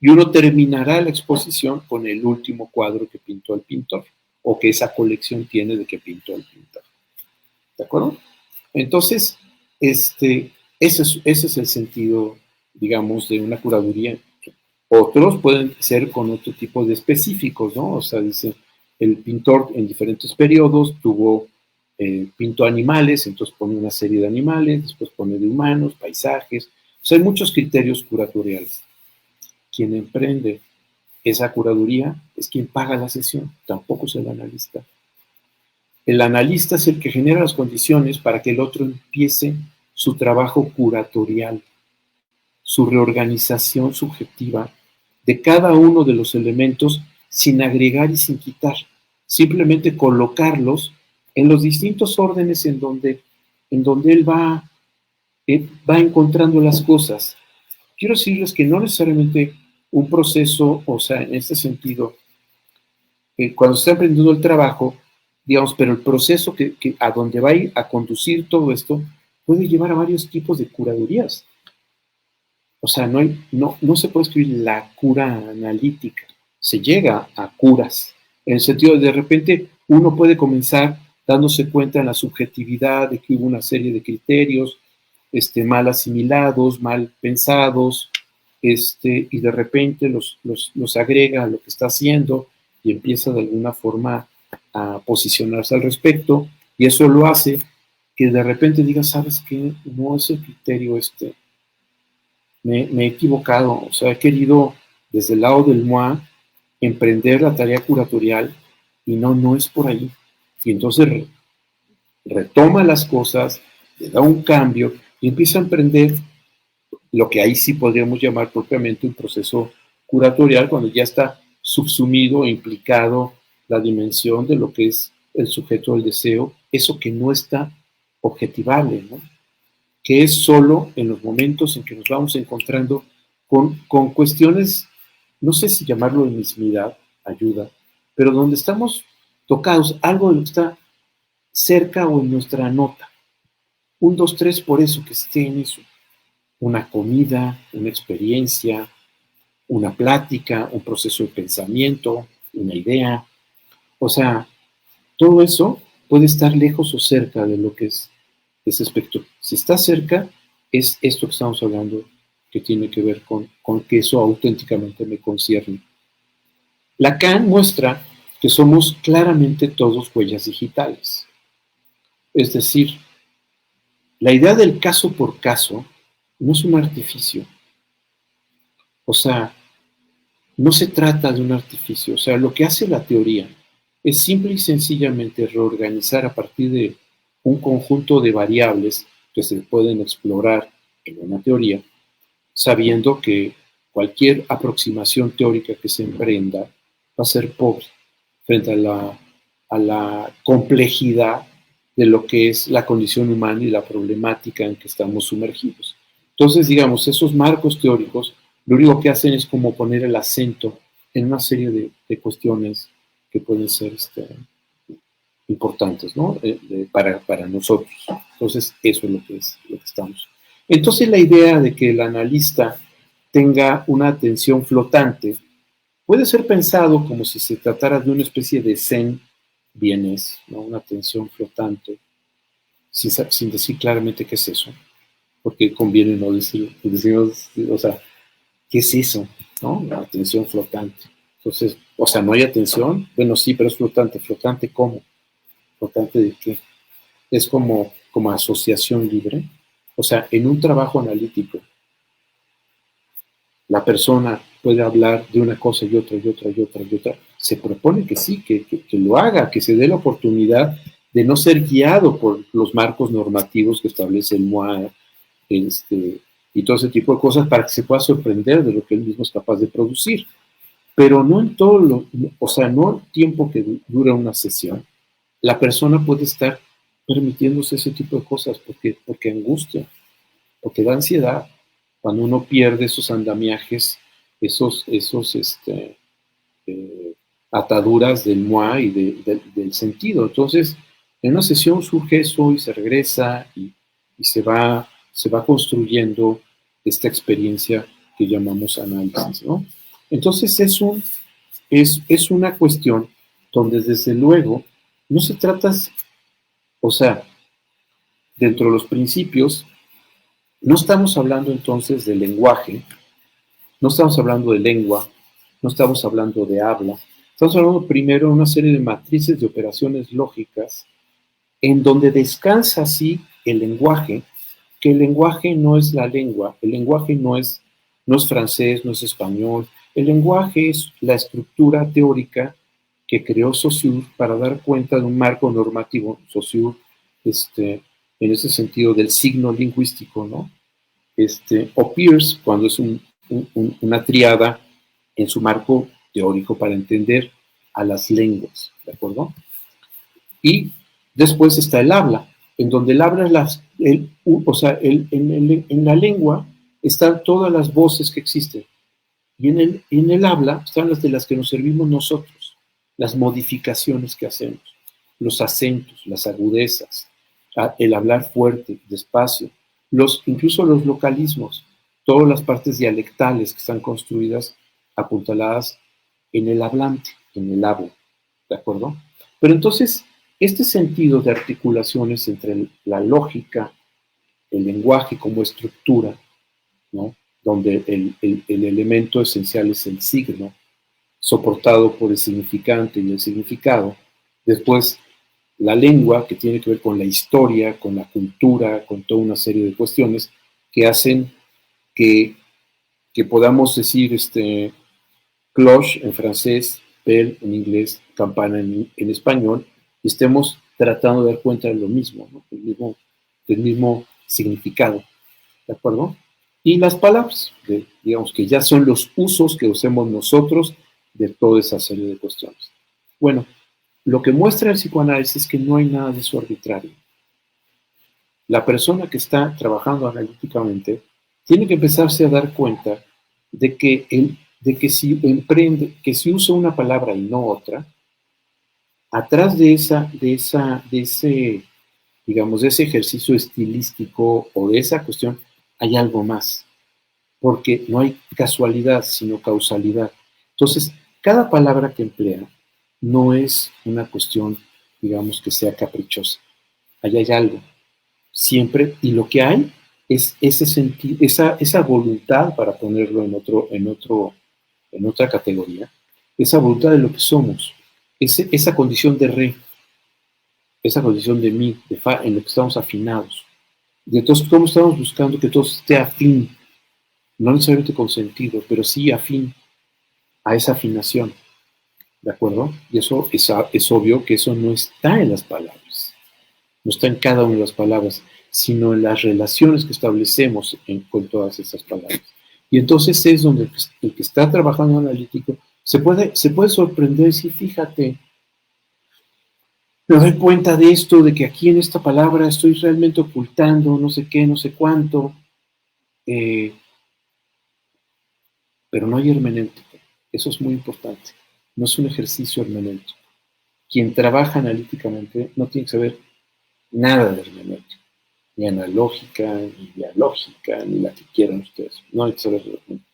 Y uno terminará la exposición con el último cuadro que pintó el pintor, o que esa colección tiene de que pintó el pintor. ¿De acuerdo? Entonces, ese es el sentido, digamos, de una curaduría. Otros pueden ser con otro tipo de específicos, ¿no? O sea, dice, el pintor en diferentes periodos pintó animales, entonces pone una serie de animales, después pone de humanos, paisajes. O sea, hay muchos criterios curatoriales. Quien emprende esa curaduría es quien paga la sesión, tampoco es el analista. El analista es el que genera las condiciones para que el otro empiece su trabajo curatorial, su reorganización subjetiva de cada uno de los elementos sin agregar y sin quitar, simplemente colocarlos en los distintos órdenes en donde él va encontrando las cosas. Quiero decirles que no necesariamente un proceso, o sea, en este sentido, cuando se está emprendiendo el trabajo, digamos, pero el proceso que a donde va a ir a conducir todo esto puede llevar a varios tipos de curadurías. O sea, no se puede escribir la cura analítica, se llega a curas, en el sentido de repente uno puede comenzar dándose cuenta en la subjetividad de que hubo una serie de criterios mal asimilados, mal pensados, y de repente los agrega a lo que está haciendo y empieza de alguna forma a posicionarse al respecto, y eso lo hace que de repente diga, ¿sabes qué? No es el criterio me he equivocado, o sea, he querido desde el lado del MOA emprender la tarea curatorial y no es por ahí. Y entonces retoma las cosas, le da un cambio y empieza a emprender lo que ahí sí podríamos llamar propiamente un proceso curatorial cuando ya está subsumido e implicado la dimensión de lo que es el sujeto del deseo, eso que no está objetivable, ¿no? Que es solo en los momentos en que nos vamos encontrando con cuestiones, no sé si llamarlo de mismidad, ayuda, pero donde estamos tocados, algo de lo que está cerca o en nuestra nota. 1, 2, 3, por eso que esté en eso. Una comida, una experiencia, una plática, un proceso de pensamiento, una idea. O sea, todo eso puede estar lejos o cerca de lo que es ese espectro. Si está cerca, es esto que estamos hablando, que tiene que ver con que eso auténticamente me concierne. Lacan muestra que somos claramente todos huellas digitales. Es decir, la idea del caso por caso no es un artificio. O sea, no se trata de un artificio. O sea, lo que hace la teoría es simple y sencillamente reorganizar a partir de un conjunto de variables que se pueden explorar en una teoría, sabiendo que cualquier aproximación teórica que se emprenda va a ser pobre frente a la complejidad de lo que es la condición humana y la problemática en que estamos sumergidos. Entonces, digamos, esos marcos teóricos lo único que hacen es como poner el acento en una serie de cuestiones que pueden ser importantes, ¿no? Para nosotros. Entonces, eso es lo que estamos. Entonces, la idea de que el analista tenga una atención flotante puede ser pensado como si se tratara de una especie de zen vienes, ¿no? Una atención flotante, sin decir claramente qué es eso, porque conviene no decir, o sea, ¿qué es eso? ¿No? La atención flotante. Entonces, o sea, no hay atención, bueno, sí, pero es flotante. ¿Flotante cómo? ¿Flotante de qué? Es como asociación libre. O sea, en un trabajo analítico, la persona puede hablar de una cosa y otra y otra y otra y otra. Se propone que sí, que lo haga, que se dé la oportunidad de no ser guiado por los marcos normativos que establece el MOA y todo ese tipo de cosas para que se pueda sorprender de lo que él mismo es capaz de producir. Pero no en todo o sea, no el tiempo que dura una sesión, la persona puede estar permitiéndose ese tipo de cosas porque angustia, porque da ansiedad cuando uno pierde esos andamiajes, esos eh, ataduras del moi y del sentido. Entonces, en una sesión surge eso y se regresa y se va construyendo esta experiencia que llamamos análisis, ¿no? Entonces, es una cuestión donde desde luego no se trata, o sea, dentro de los principios, no estamos hablando entonces de lenguaje, no estamos hablando de lengua, no estamos hablando de habla, estamos hablando primero de una serie de matrices de operaciones lógicas en donde descansa así el lenguaje, que el lenguaje no es la lengua, el lenguaje no es francés, no es español, el lenguaje es la estructura teórica que creó Saussure para dar cuenta de un marco normativo, Saussure, en ese sentido del signo lingüístico, ¿no? O Peirce, cuando es una triada en su marco teórico para entender a las lenguas, ¿de acuerdo? Y después está el habla, en donde el habla es o sea, en la lengua están todas las voces que existen, y en el habla están las de las que nos servimos nosotros, las modificaciones que hacemos, los acentos, las agudezas, el hablar fuerte, despacio, incluso los localismos, todas las partes dialectales que están construidas, apuntaladas en el hablante, en el habla, ¿de acuerdo? Pero entonces, este sentido de articulaciones entre la lógica, el lenguaje como estructura, ¿no? Donde el elemento esencial es el signo, soportado por el significante y el significado. Después, la lengua, que tiene que ver con la historia, con la cultura, con toda una serie de cuestiones que hacen que, que podamos decir cloche en francés, bell en inglés, campana en español, y estemos tratando de dar cuenta de lo mismo, ¿no? Del mismo significado, ¿de acuerdo? Y las palabras, digamos que ya son los usos que usemos nosotros de toda esa serie de cuestiones. Bueno, lo que muestra el psicoanálisis es que no hay nada de eso arbitrario. La persona que está trabajando analíticamente tiene que empezarse a dar cuenta de que si emprende, que si usa una palabra y no otra, atrás de ese, digamos, de ese ejercicio estilístico o de esa cuestión, hay algo más, porque no hay casualidad, sino causalidad. Entonces, cada palabra que emplea no es una cuestión, digamos, que sea caprichosa. Ahí hay algo, siempre, y lo que hay es ese sentido, esa voluntad, para ponerlo en otra categoría, esa voluntad de lo que somos, esa condición de re, esa condición de mí, de fa, en lo que estamos afinados. Y entonces, ¿cómo estamos buscando que todo esté afín? No necesariamente con sentido, pero sí afín a esa afinación, ¿de acuerdo? Y eso es obvio que eso no está en las palabras, no está en cada una de las palabras, sino en las relaciones que establecemos con todas esas palabras. Y entonces es donde el que está trabajando analítico se puede sorprender y decir, fíjate, me doy cuenta de esto, de que aquí en esta palabra estoy realmente ocultando no sé qué, no sé cuánto, eh, pero no hay hermenéutica. Eso es muy importante. No es un ejercicio hermenéutico. Quien trabaja analíticamente no tiene que saber nada de hermenéutica, ni analógica, ni dialógica, ni la que quieran ustedes. No hay que saber de hermenéutica.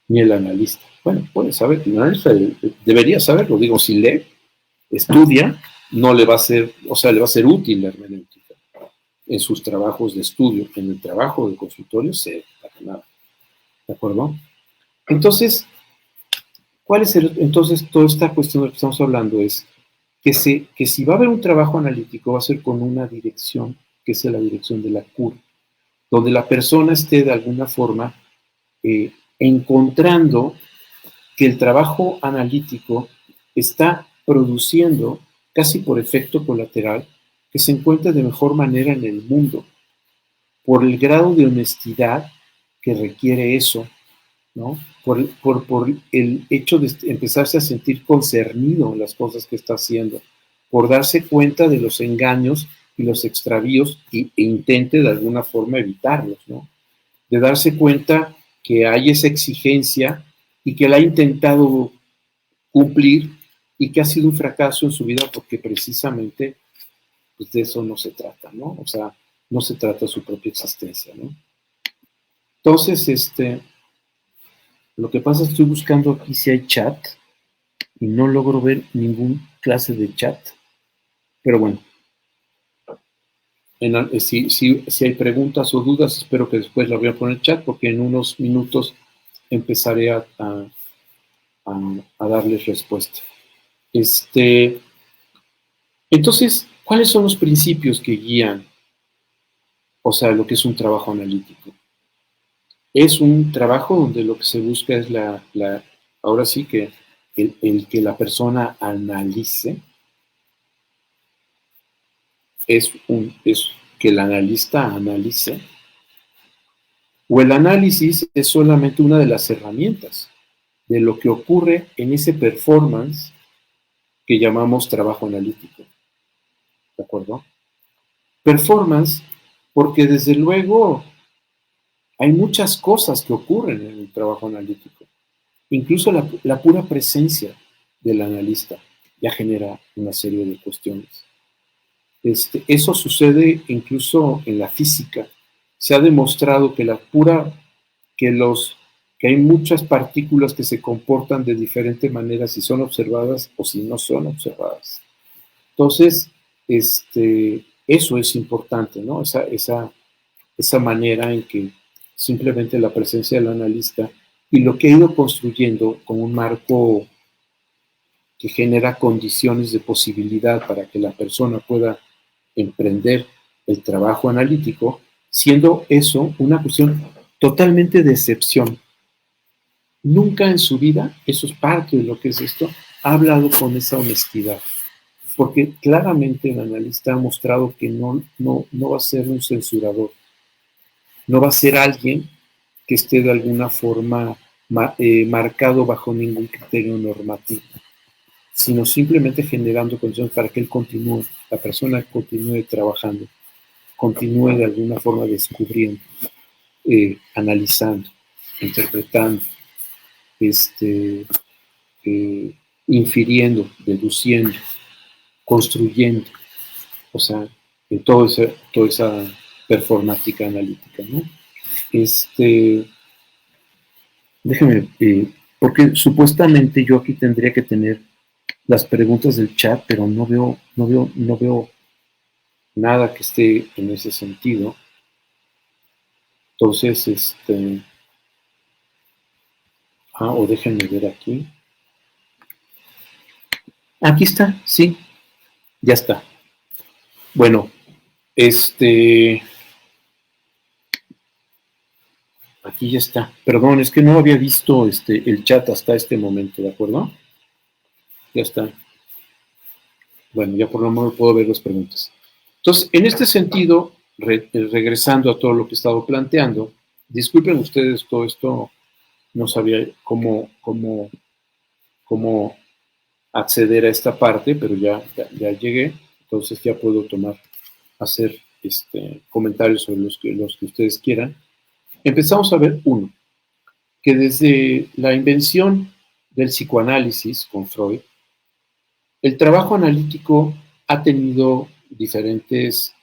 Ni el analista. Bueno, puede saber, el analista debería saberlo. Digo, si lee, estudia, no le va a ser, o sea, le va a ser útil la hermenéutica en sus trabajos de estudio. En el trabajo de consultorio, para nada. ¿De acuerdo? Entonces, entonces, toda esta cuestión de la que estamos hablando es que si va a haber un trabajo analítico, va a ser con una dirección, que es la dirección de la cura, donde la persona esté de alguna forma encontrando que el trabajo analítico está produciendo, casi por efecto colateral, que se encuentre de mejor manera en el mundo, por el grado de honestidad que requiere eso, ¿no? Por el hecho de empezarse a sentir concernido en las cosas que está haciendo, por darse cuenta de los engaños y los extravíos e intente de alguna forma evitarlos, ¿no? De darse cuenta que hay esa exigencia y que la ha intentado cumplir y que ha sido un fracaso en su vida porque precisamente pues, de eso no se trata, ¿no? O sea, no se trata de su propia existencia, ¿no? Entonces, lo que pasa es que estoy buscando aquí si hay chat y no logro ver ningún clase de chat. Pero bueno, si hay preguntas o dudas, espero que después la voy a poner en chat porque en unos minutos empezaré a darles respuesta. Entonces, ¿cuáles son los principios que guían, o sea, lo que es un trabajo analítico? Es un trabajo donde lo que se busca es ahora sí que el que la persona analice, es que el analista analice, o el análisis es solamente una de las herramientas de lo que ocurre en ese performance que llamamos trabajo analítico. ¿De acuerdo? Performance, porque desde luego hay muchas cosas que ocurren en el trabajo analítico. Incluso la pura presencia del analista ya genera una serie de cuestiones. Eso sucede incluso en la física. Se ha demostrado que que hay muchas partículas que se comportan de diferente manera si son observadas o si no son observadas. Entonces, eso es importante, ¿no? Esa manera en que simplemente la presencia del analista y lo que ha ido construyendo como un marco que genera condiciones de posibilidad para que la persona pueda emprender el trabajo analítico, siendo eso una cuestión totalmente de excepción. Nunca en su vida, eso es parte de lo que es esto, ha hablado con esa honestidad, porque claramente el analista ha mostrado que no va a ser un censurador, no va a ser alguien que esté de alguna forma marcado bajo ningún criterio normativo, sino simplemente generando condiciones para que él continúe, la persona continúe trabajando, continúe de alguna forma descubriendo, analizando, interpretando, eh, infiriendo, deduciendo, construyendo, o sea, en toda esa performática analítica, ¿no? Déjeme, porque supuestamente yo aquí tendría que tener las preguntas del chat, pero no veo nada que esté en ese sentido. Entonces, o déjenme ver aquí. Aquí está, sí, ya está. Bueno, aquí ya está. Perdón, es que no había visto el chat hasta este momento, ¿de acuerdo? Ya está. Bueno, ya por lo menos puedo ver las preguntas. Entonces, en este sentido, regresando a todo lo que he estado planteando, disculpen ustedes todo esto, no sabía cómo acceder a esta parte, pero ya llegué, entonces ya puedo hacer comentarios sobre los que ustedes quieran. Empezamos a ver uno, que desde la invención del psicoanálisis con Freud, el trabajo analítico ha tenido diferentes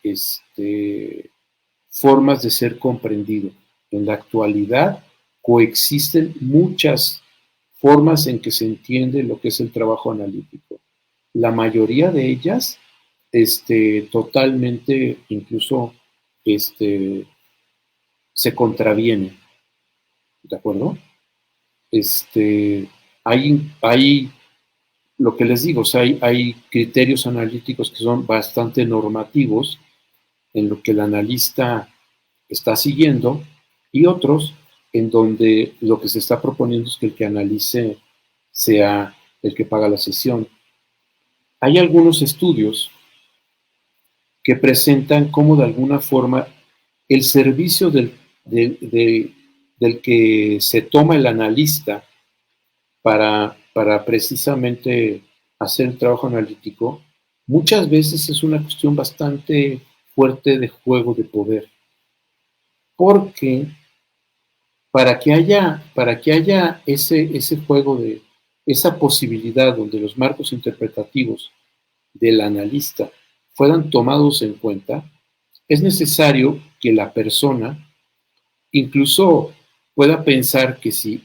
formas de ser comprendido. En la actualidad coexisten muchas formas en que se entiende lo que es el trabajo analítico. La mayoría de ellas, totalmente, incluso, se contravienen, ¿de acuerdo? Hay lo que les digo, o sea, hay criterios analíticos que son bastante normativos en lo que el analista está siguiendo y otros en donde lo que se está proponiendo es que el que analice sea el que paga la sesión. Hay algunos estudios que presentan cómo de alguna forma el servicio del que se toma el analista para precisamente hacer el trabajo analítico, muchas veces es una cuestión bastante fuerte de juego de poder. Porque para que haya ese juego esa posibilidad donde los marcos interpretativos del analista fueran tomados en cuenta, es necesario que la persona incluso pueda pensar que si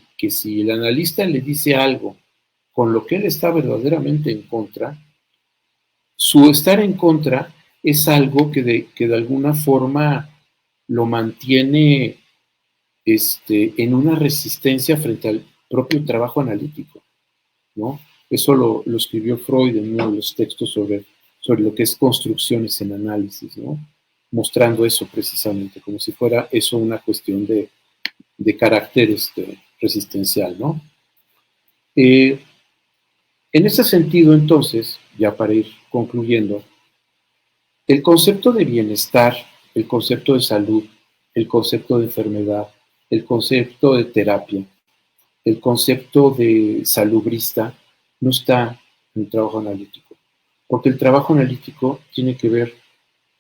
el analista le dice algo con lo que él está verdaderamente en contra, su estar en contra es algo que de alguna forma lo mantiene en una resistencia frente al propio trabajo analítico, ¿no? Eso lo escribió Freud en uno de los textos sobre lo que es construcciones en análisis, ¿no? Mostrando eso precisamente, como si fuera eso una cuestión de carácter resistencial, ¿no? En ese sentido, entonces, ya para ir concluyendo, el concepto de bienestar, el concepto de salud, el concepto de enfermedad, el concepto de terapia, el concepto de salubrista no está en el trabajo analítico, porque el trabajo analítico tiene que ver,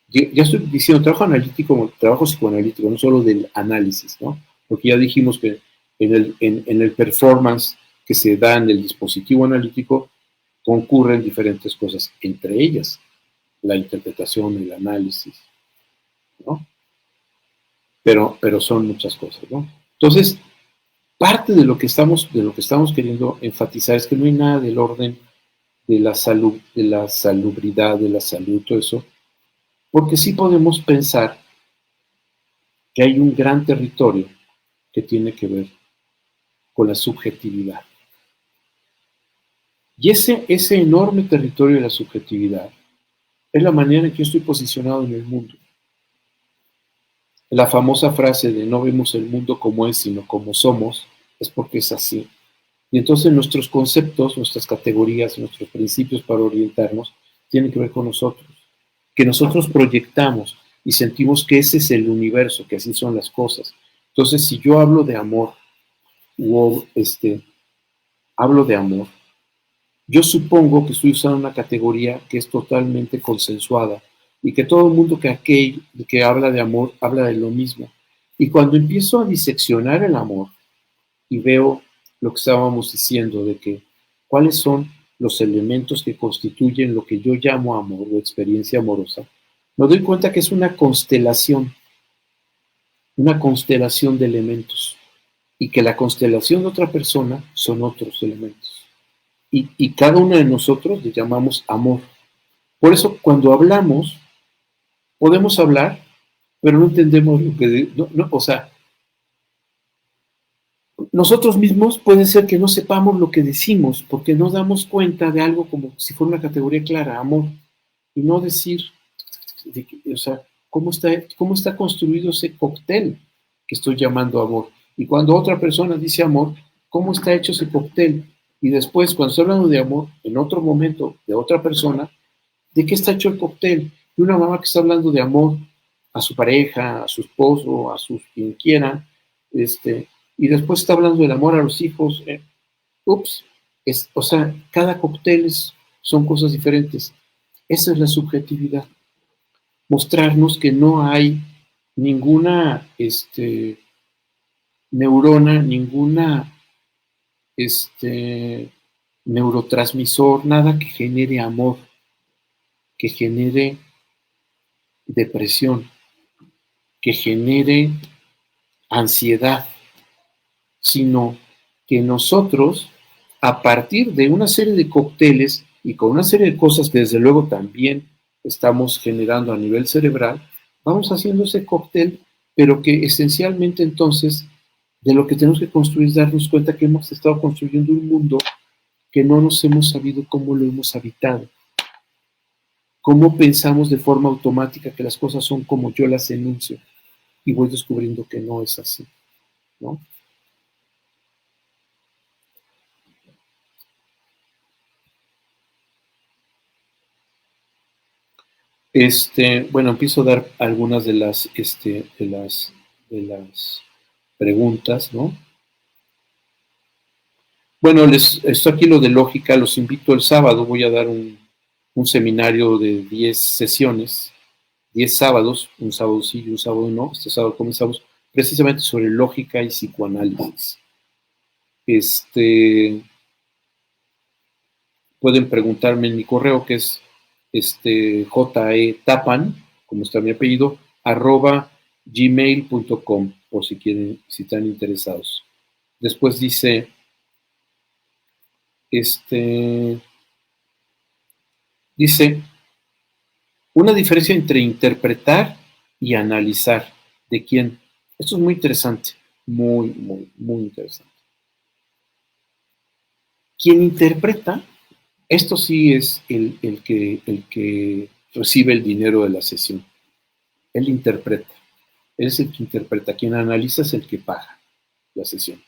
ya estoy diciendo trabajo analítico, trabajo psicoanalítico, no solo del análisis, ¿no? Porque ya dijimos que en el performance que se da en el dispositivo analítico concurren diferentes cosas, entre ellas la interpretación, el análisis, ¿no? Pero son muchas cosas, ¿no? Entonces, parte de lo que estamos queriendo enfatizar es que no hay nada del orden de la salud, de la salubridad, de la salud, todo eso, porque sí podemos pensar que hay un gran territorio que tiene que ver con la subjetividad. Y ese enorme territorio de la subjetividad es la manera en que yo estoy posicionado en el mundo. La famosa frase de no vemos el mundo como es, sino como somos, es porque es así. Y entonces nuestros conceptos, nuestras categorías, nuestros principios para orientarnos tienen que ver con nosotros, que nosotros proyectamos y sentimos que ese es el universo, que así son las cosas. Entonces, si yo hablo de amor, o hablo de amor, yo supongo que estoy usando una categoría que es totalmente consensuada y que todo el mundo que habla de amor habla de lo mismo. Y cuando empiezo a diseccionar el amor y veo lo que estábamos diciendo de que cuáles son los elementos que constituyen lo que yo llamo amor o experiencia amorosa, me doy cuenta que es una constelación de elementos y que la constelación de otra persona son otros elementos. Y cada uno de nosotros le llamamos amor. Por eso cuando hablamos, podemos hablar, pero no entendemos lo que... o sea, nosotros mismos puede ser que no sepamos lo que decimos, porque no damos cuenta de algo como si fuera una categoría clara, amor, y no decir, o sea, cómo está construido ese cóctel que estoy llamando amor. Y cuando otra persona dice amor, ¿cómo está hecho ese cóctel? Y después, cuando estoy hablando de amor, en otro momento, de otra persona, ¿de qué está hecho el cóctel? De una mamá que está hablando de amor a su pareja, a su esposo, a sus quien quiera, y después está hablando del amor a los hijos. Ups, o sea, cada cóctel son cosas diferentes. Esa es la subjetividad. Mostrarnos que no hay ninguna neurona, ninguna neurotransmisor, nada que genere amor, que genere depresión, que genere ansiedad, sino que nosotros, a partir de una serie de cócteles y con una serie de cosas que desde luego también estamos generando a nivel cerebral, vamos haciendo ese cóctel, pero que esencialmente entonces de lo que tenemos que construir es darnos cuenta que hemos estado construyendo un mundo que no nos hemos sabido cómo lo hemos habitado, cómo pensamos de forma automática que las cosas son como yo las enuncio y voy descubriendo que no es así, ¿no? Bueno, empiezo a dar algunas de las preguntas, ¿no? Bueno, esto aquí lo de lógica, los invito el sábado, voy a dar un seminario de 10 sesiones, 10 sábados, un sábado sí y un sábado no, este sábado comenzamos precisamente sobre lógica y psicoanálisis. Pueden preguntarme en mi correo que es jetapan, como está mi apellido, @gmail.com, por si quieren, si están interesados. Después dice, dice, una diferencia entre interpretar y analizar. ¿De quién? Esto es muy interesante, muy, muy, muy interesante. Quien interpreta, esto sí es el que recibe el dinero de la sesión. Él interpreta. Él es el que interpreta. Quien analiza es el que paga la sesión.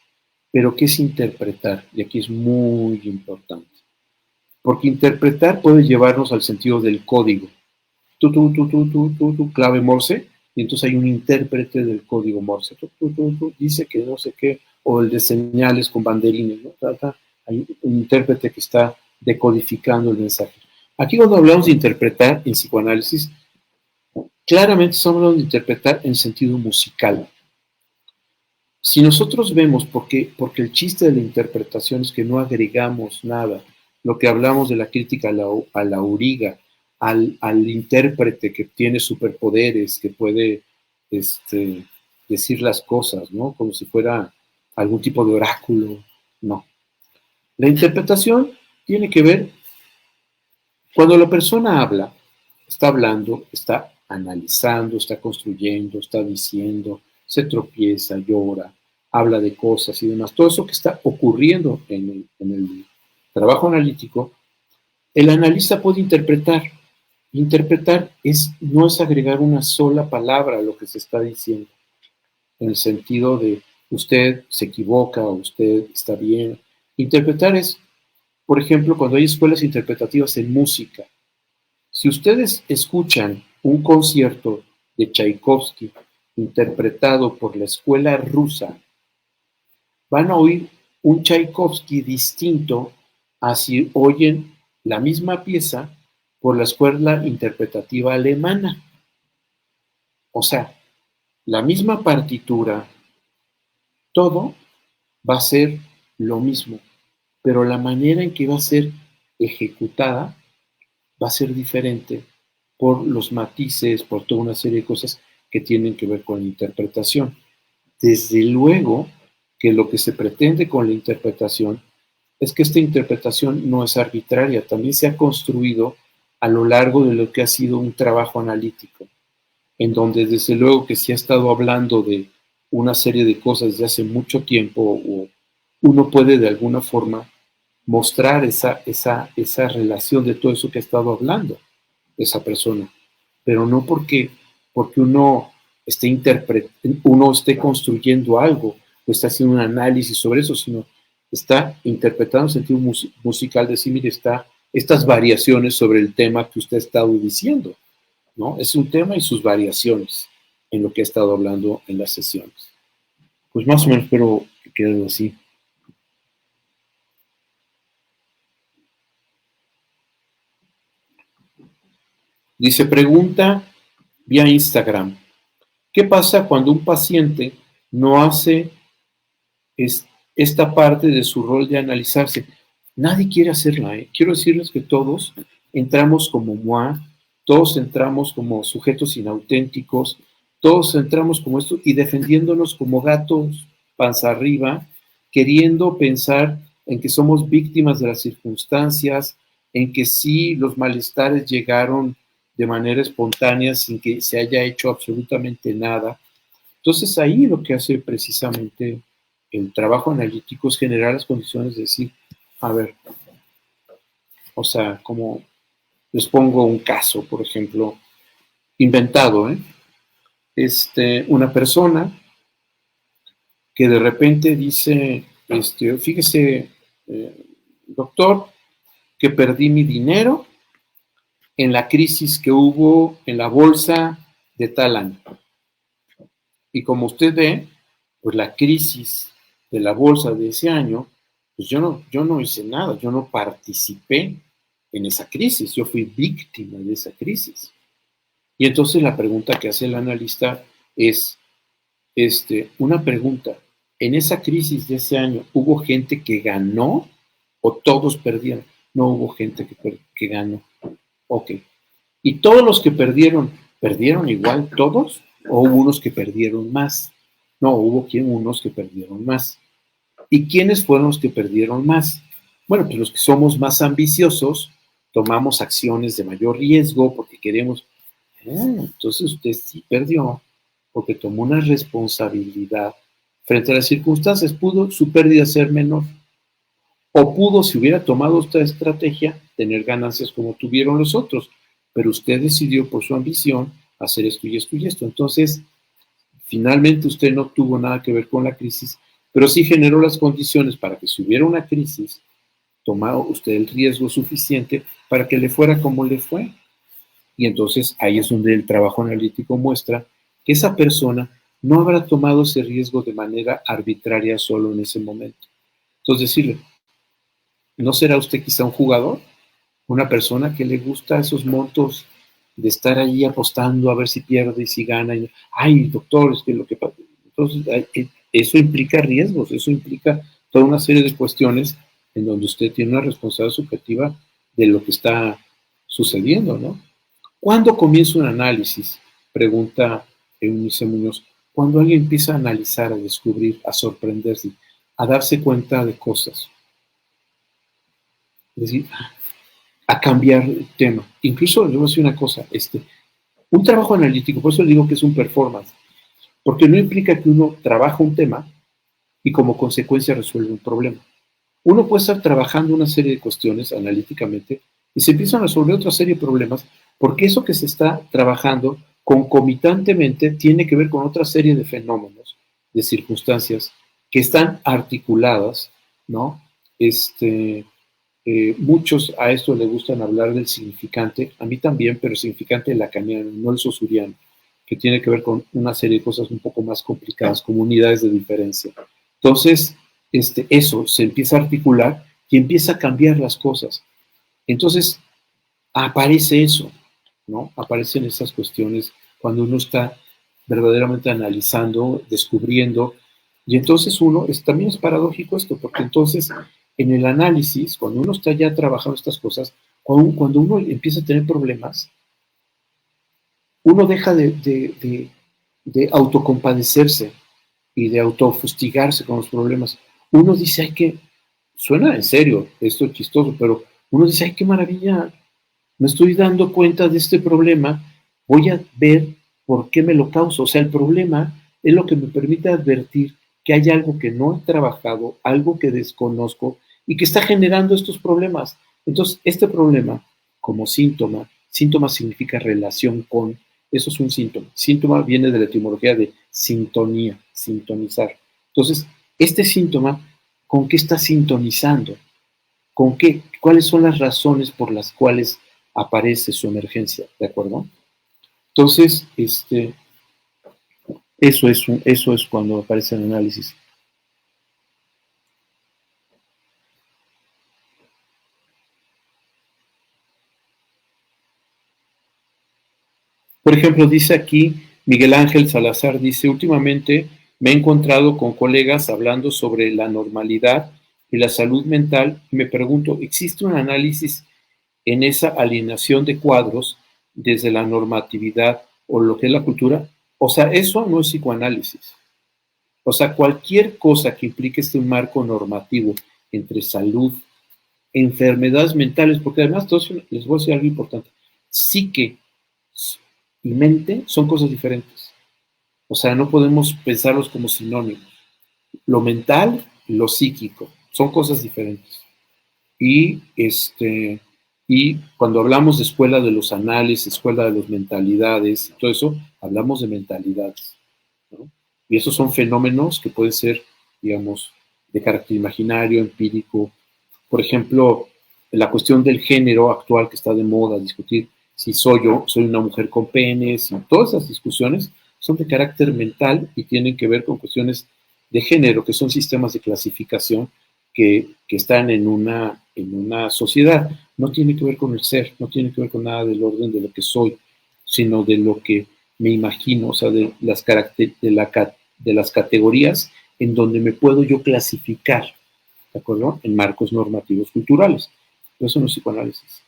Pero ¿qué es interpretar? Y aquí es muy importante. Porque interpretar puede llevarnos al sentido del código. Tu, clave Morse, y entonces hay un intérprete del código Morse. Dice que no sé qué, o el de señales con banderines, ¿no? Hay un intérprete que está decodificando el mensaje. Aquí cuando hablamos de interpretar en psicoanálisis, claramente estamos hablando de interpretar en sentido musical. Si nosotros vemos, porque el chiste de la interpretación es que no agregamos nada, lo que hablamos de la crítica a la auriga, al intérprete que tiene superpoderes, que puede decir las cosas, ¿no? Como si fuera algún tipo de oráculo. No. La interpretación tiene que ver cuando la persona habla, está hablando, está analizando, está construyendo, está diciendo, se tropieza, llora, habla de cosas y demás. Todo eso que está ocurriendo en el trabajo analítico, el analista puede interpretar. Interpretar no es agregar una sola palabra a lo que se está diciendo, en el sentido de usted se equivoca o usted está bien. Interpretar es, por ejemplo, cuando hay escuelas interpretativas en música. Si ustedes escuchan un concierto de Tchaikovsky interpretado por la escuela rusa, van a oír un Tchaikovsky distinto a si oyen la misma pieza por la escuela interpretativa alemana. O sea, la misma partitura, todo va a ser lo mismo, pero la manera en que va a ser ejecutada va a ser diferente por los matices, por toda una serie de cosas que tienen que ver con la interpretación. Desde luego que lo que se pretende con la interpretación es que esta interpretación no es arbitraria, también se ha construido a lo largo de lo que ha sido un trabajo analítico, en donde desde luego que se ha estado hablando de una serie de cosas desde hace mucho tiempo, o uno puede de alguna forma mostrar esa relación de todo eso que ha estado hablando esa persona, pero no porque uno esté construyendo algo o está haciendo un análisis sobre eso, sino está interpretando en sentido musical, decir, mire, está estas variaciones sobre el tema que usted ha estado diciendo, ¿no? Es un tema y sus variaciones en lo que ha estado hablando en las sesiones. Pues más o menos espero que quede así. Dice, pregunta vía Instagram. ¿Qué pasa cuando un paciente no hace esta parte de su rol de analizarse? Nadie quiere hacerla, ¿eh? Quiero decirles que todos entramos como moi, todos entramos como sujetos inauténticos, todos entramos como esto y defendiéndonos como gatos panza arriba, queriendo pensar en que somos víctimas de las circunstancias, en que sí los malestares llegaron de manera espontánea sin que se haya hecho absolutamente nada. Entonces ahí lo que hace precisamente el trabajo analítico es generar las condiciones de decir, a ver, o sea, como les pongo un caso, por ejemplo, inventado, ¿eh? Una persona que de repente dice, fíjese, doctor, que perdí mi dinero en la crisis que hubo en la bolsa de tal año. Y como usted ve, pues la crisis de la bolsa de ese año, pues yo no hice nada, yo no participé en esa crisis, yo fui víctima de esa crisis. Y entonces la pregunta que hace el analista es, una pregunta, ¿en esa crisis de ese año hubo gente que ganó o todos perdieron? No hubo gente que ganó. Ok. ¿Y todos los que perdieron igual todos? ¿O hubo unos que perdieron más? No, hubo unos que perdieron más. ¿Y quiénes fueron los que perdieron más? Bueno, pues los que somos más ambiciosos, tomamos acciones de mayor riesgo porque queremos. Entonces usted sí perdió porque tomó una responsabilidad frente a las circunstancias. Pudo su pérdida ser menor. O pudo, si hubiera tomado esta estrategia, tener ganancias como tuvieron los otros. Pero usted decidió por su ambición hacer esto y esto y esto. Entonces, finalmente usted no tuvo nada que ver con la crisis, pero sí generó las condiciones para que si hubiera una crisis, tomara usted el riesgo suficiente para que le fuera como le fue. Y entonces ahí es donde el trabajo analítico muestra que esa persona no habrá tomado ese riesgo de manera arbitraria solo en ese momento. Entonces decirle, ¿no será usted quizá un jugador? Una persona que le gusta esos montos de estar ahí apostando a ver si pierde y si gana. Y, ay, doctor, es que lo que pasa. Entonces, eso implica riesgos, eso implica toda una serie de cuestiones en donde usted tiene una responsabilidad subjetiva de lo que está sucediendo, ¿no? ¿Cuándo comienza un análisis? Pregunta Eunice Muñoz. Cuando alguien empieza a analizar, a descubrir, a sorprenderse, a darse cuenta de cosas. Es decir, a cambiar el tema. Incluso le voy a decir una cosa, un trabajo analítico, por eso le digo que es un performance, porque no implica que uno trabaja un tema y como consecuencia resuelve un problema. Uno puede estar trabajando una serie de cuestiones analíticamente y se empiezan a resolver otra serie de problemas porque eso que se está trabajando concomitantemente tiene que ver con otra serie de fenómenos, de circunstancias que están articuladas, ¿no? Muchos a esto le gustan hablar del significante, a mí también, pero el significante lacaniano, no el saussuriano, que tiene que ver con una serie de cosas un poco más complicadas, como unidades de diferencia. Entonces, eso se empieza a articular y empieza a cambiar las cosas. Entonces, aparece eso, ¿no? Aparecen esas cuestiones cuando uno está verdaderamente analizando, descubriendo, y entonces también es paradójico esto, porque entonces en el análisis, cuando uno está ya trabajando estas cosas, cuando uno empieza a tener problemas, uno deja de autocompadecerse y de autofustigarse con los problemas. Uno dice, suena en serio, esto es chistoso, pero uno dice, ay, qué maravilla, me estoy dando cuenta de este problema, voy a ver por qué me lo causo. O sea, el problema es lo que me permite advertir que hay algo que no he trabajado, algo que desconozco y que está generando estos problemas. Entonces, este problema, como síntoma, síntoma significa relación con, eso es un síntoma. Síntoma viene de la etimología de sintonía, sintonizar. Entonces, este síntoma, ¿con qué está sintonizando? ¿Con qué? ¿Cuáles son las razones por las cuales aparece su emergencia? ¿De acuerdo? Entonces, eso es cuando aparece el análisis. Por ejemplo, dice aquí Miguel Ángel Salazar, dice, últimamente me he encontrado con colegas hablando sobre la normalidad y la salud mental y me pregunto, ¿existe un análisis en esa alineación de cuadros desde la normatividad o lo que es la cultura? O sea, eso no es psicoanálisis. O sea, cualquier cosa que implique un marco normativo entre salud, enfermedades mentales, porque además, les voy a decir algo importante, psique y mente son cosas diferentes. O sea, no podemos pensarlos como sinónimos. Lo mental y lo psíquico son cosas diferentes. Y, y cuando hablamos de escuela de los análisis, escuela de las mentalidades, todo eso, hablamos de mentalidades, ¿no? Y esos son fenómenos que pueden ser, digamos, de carácter imaginario, empírico. Por ejemplo, la cuestión del género actual que está de moda, discutir si soy una mujer con penes, y todas esas discusiones son de carácter mental y tienen que ver con cuestiones de género, que son sistemas de clasificación que están en una sociedad. No tiene que ver con el ser, no tiene que ver con nada del orden de lo que soy, sino de lo que me imagino, o sea, de las categorías en donde me puedo yo clasificar, ¿de acuerdo? En marcos normativos culturales. Eso no es psicoanálisis.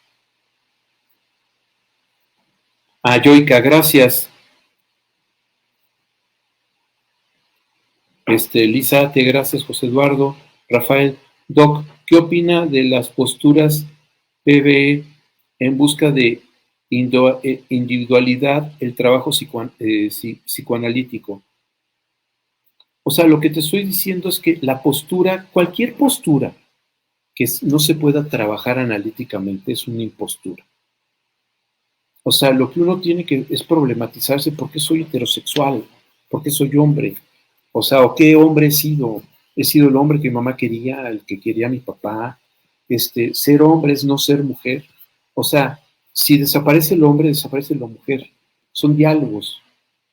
Ah, Yoica, gracias. Lisa, te gracias, José Eduardo. Rafael, Doc, ¿qué opina de las posturas PBE en busca de individualidad, el trabajo psicoanalítico? O sea, lo que te estoy diciendo es que la postura, cualquier postura que no se pueda trabajar analíticamente es una impostura. O sea, lo que uno tiene que es problematizarse por qué soy heterosexual, por qué soy hombre. O sea, ¿o qué hombre he sido? He sido el hombre que mi mamá quería, el que quería mi papá. Ser hombre es no ser mujer. O sea, si desaparece el hombre, desaparece la mujer. Son diálogos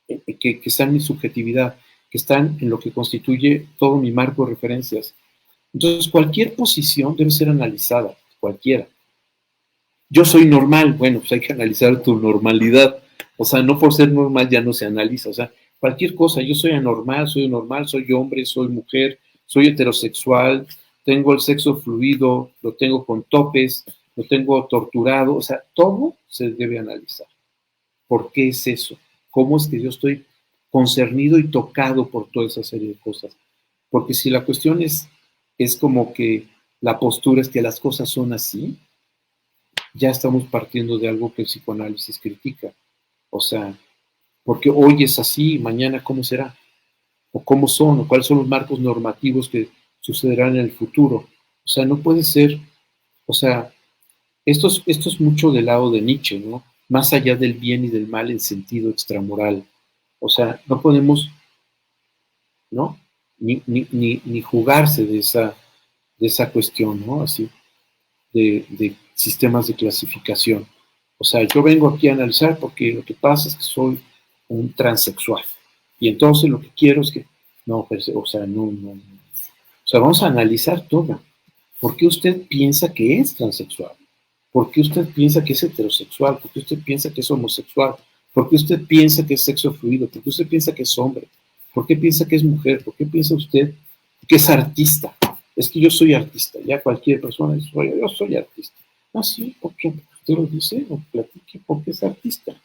que están en mi subjetividad, que están en lo que constituye todo mi marco de referencias. Entonces, cualquier posición debe ser analizada, cualquiera. Yo soy normal, bueno, pues hay que analizar tu normalidad. O sea, no por ser normal ya no se analiza. O sea, cualquier cosa, yo soy anormal, soy normal, soy hombre, soy mujer, soy heterosexual, tengo el sexo fluido, lo tengo con topes, lo tengo torturado. O sea, todo se debe analizar. ¿Por qué es eso? ¿Cómo es que yo estoy concernido y tocado por toda esa serie de cosas? Porque si la cuestión es como que la postura es que las cosas son así, ya estamos partiendo de algo que el psicoanálisis critica. O sea, porque hoy es así, mañana cómo será, o cómo son, o cuáles son los marcos normativos que sucederán en el futuro. O sea, no puede ser, o sea, esto es mucho del lado de Nietzsche, ¿no? Más allá del bien y del mal en sentido extramoral. O sea, no podemos, ¿no? Ni jugarse de esa cuestión, ¿no? Así, de sistemas de clasificación. O sea, yo vengo aquí a analizar porque lo que pasa es que soy un transexual. Y entonces lo que quiero es que, no, o sea, no. O sea, vamos a analizar todo. ¿Por qué usted piensa que es transexual? ¿Por qué usted piensa que es heterosexual? ¿Por qué usted piensa que es homosexual? ¿Por qué usted piensa que es sexo fluido? ¿Por qué usted piensa que es hombre? ¿Por qué piensa que es mujer? ¿Por qué piensa usted que es artista? Es que yo soy artista. Ya cualquier persona dice, oye, yo soy artista. Ah, sí, ¿por qué? Usted lo dice, o platique, porque es artista.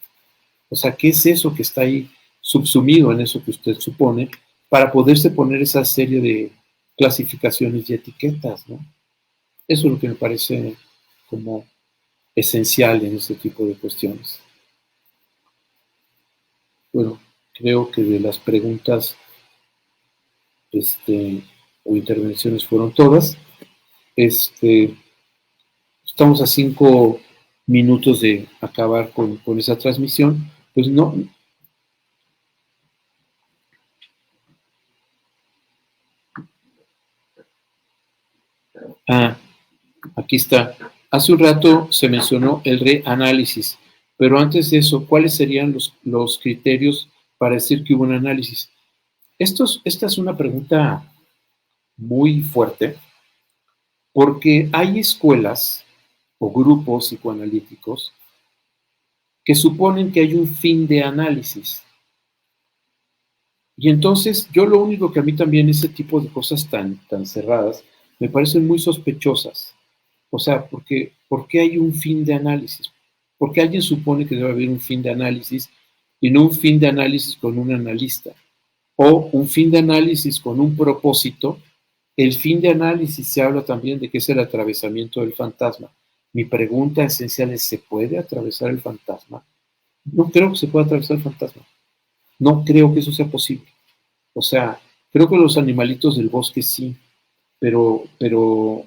O sea, ¿qué es eso que está ahí subsumido en eso que usted supone para poderse poner esa serie de clasificaciones y etiquetas, ¿no? Eso es lo que me parece como esencial en este tipo de cuestiones. Bueno, creo que de las preguntas o intervenciones fueron todas. Estamos a 5 minutos de acabar con esa transmisión. Pues no. Ah, aquí está. Hace un rato se mencionó el reanálisis, pero antes de eso, ¿cuáles serían los criterios para decir que hubo un análisis? Esta es una pregunta muy fuerte, porque hay escuelas o grupos psicoanalíticos que suponen que hay un fin de análisis. Y entonces yo lo único que a mí también ese tipo de cosas tan cerradas me parecen muy sospechosas. O sea, ¿por qué hay un fin de análisis? ¿Por qué alguien supone que debe haber un fin de análisis y no un fin de análisis con un analista? O un fin de análisis con un propósito. El fin de análisis se habla también de que es el atravesamiento del fantasma. Mi pregunta esencial es, ¿se puede atravesar el fantasma? No creo que se pueda atravesar el fantasma. No creo que eso sea posible. O sea, creo que los animalitos del bosque sí, pero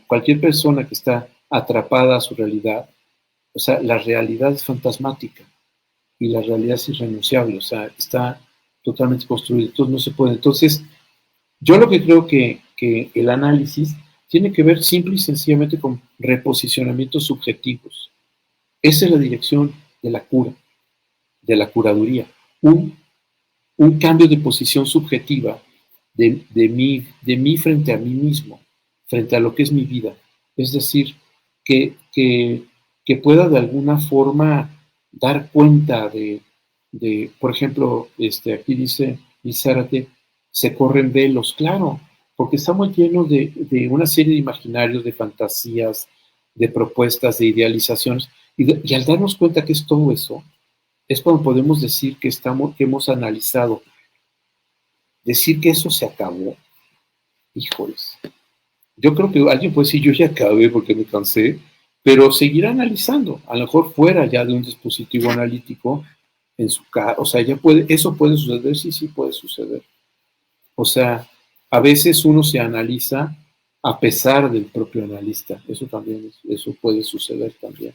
cualquier persona que está atrapada a su realidad, o sea, la realidad es fantasmática y la realidad es irrenunciable, o sea, está totalmente construida, entonces no se puede. Entonces, yo lo que creo que el análisis tiene que ver simple y sencillamente con reposicionamientos subjetivos. Esa es la dirección de la cura, de la curaduría. Un, un cambio de posición subjetiva de mí frente a mí mismo, frente a lo que es mi vida. Es decir, que pueda de alguna forma dar cuenta por ejemplo, aquí dice Zárate, se corren velos, claro, porque estamos llenos de una serie de imaginarios, de fantasías, de propuestas, de idealizaciones, y al darnos cuenta que es todo eso, es cuando podemos decir que hemos analizado. Decir que eso se acabó, híjoles. Yo creo que alguien puede decir, yo ya acabé porque me cansé, pero seguir analizando, a lo mejor fuera ya de un dispositivo analítico en su casa, o sea, ya puede, eso puede suceder, sí, sí puede suceder. O sea, a veces uno se analiza a pesar del propio analista, eso también, eso puede suceder también,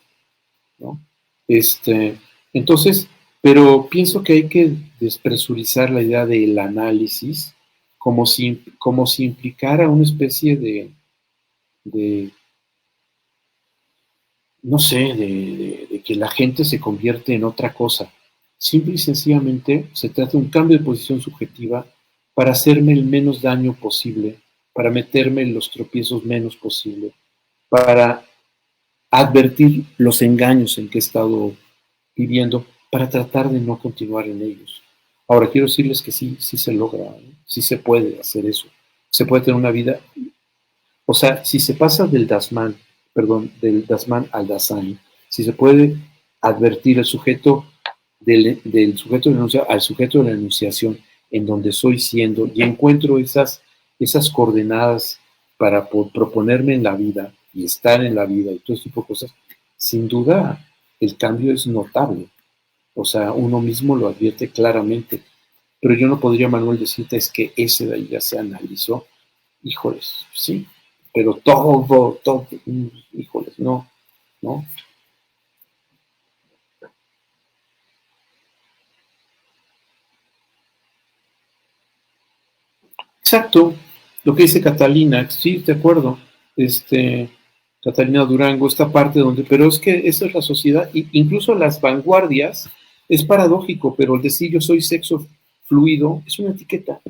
¿no? Entonces, pero pienso que hay que despresurizar la idea del análisis como si implicara una especie de no sé, de que la gente se convierte en otra cosa. Simple y sencillamente se trata de un cambio de posición subjetiva para hacerme el menos daño posible, para meterme en los tropiezos menos posible, para advertir los engaños en que he estado viviendo, para tratar de no continuar en ellos. Ahora, quiero decirles que sí, sí se logra, ¿eh? Sí se puede hacer eso. Se puede tener una vida, o sea, si se pasa del Dasman al Dasein, si se puede advertir el sujeto del sujeto de enunciación al sujeto de la enunciación, en donde soy siendo, y encuentro esas coordenadas para proponerme en la vida y estar en la vida y todo este tipo de cosas, sin duda el cambio es notable. O sea, uno mismo lo advierte claramente. Pero yo no podría, Manuel, decirte es que ese de ahí ya se analizó. Híjoles, sí, pero todo, híjoles, no, no. Exacto, lo que dice Catalina, sí, de acuerdo, Catalina Durango, esta parte donde, pero es que esa es la sociedad, incluso las vanguardias, es paradójico, pero el decir yo soy sexo fluido es una etiqueta,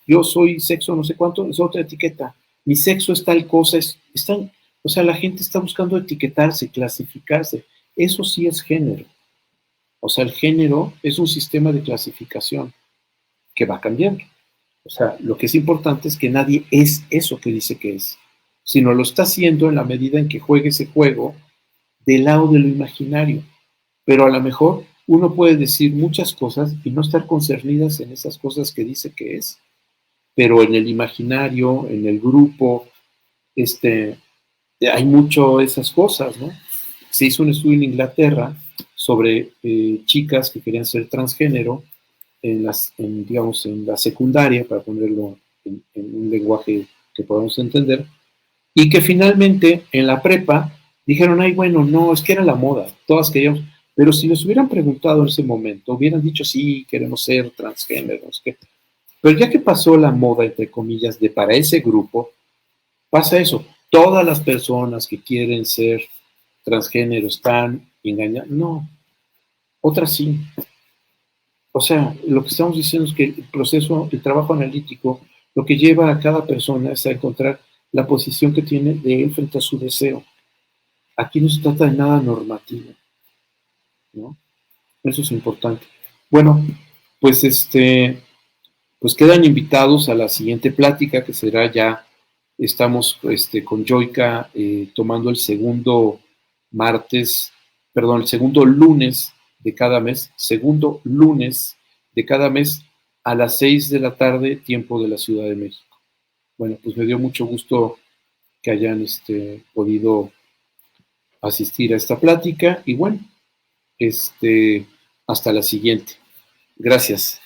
yo soy sexo no sé cuánto es otra etiqueta, mi sexo es tal cosa, o sea, la gente está buscando etiquetarse, clasificarse, eso sí es género, o sea, el género es un sistema de clasificación que va cambiando. O sea, lo que es importante es que nadie es eso que dice que es, sino lo está haciendo en la medida en que juegue ese juego del lado de lo imaginario. Pero a lo mejor uno puede decir muchas cosas y no estar concernidas en esas cosas que dice que es, pero en el imaginario, en el grupo, hay mucho de esas cosas, ¿no? Se hizo un estudio en Inglaterra sobre chicas que querían ser transgénero digamos, en la secundaria, para ponerlo en un lenguaje que podamos entender, y que finalmente en la prepa dijeron, ay, bueno, no, es que era la moda, todas queríamos, pero si les hubieran preguntado en ese momento, hubieran dicho, sí, queremos ser transgéneros, pero ya que pasó la moda, entre comillas, de para ese grupo, pasa eso, todas las personas que quieren ser transgéneros están engañadas, no, otras sí. O sea, lo que estamos diciendo es que el proceso, el trabajo analítico, lo que lleva a cada persona es a encontrar la posición que tiene de él frente a su deseo. Aquí no se trata de nada normativo, ¿no? Eso es importante. Bueno, pues pues quedan invitados a la siguiente plática que será ya, estamos con Joyka tomando el segundo martes, perdón, el segundo lunes de cada mes, segundo lunes de cada mes a las 6 de la tarde, tiempo de la Ciudad de México. Bueno, pues me dio mucho gusto que hayan podido asistir a esta plática y bueno, hasta la siguiente. Gracias.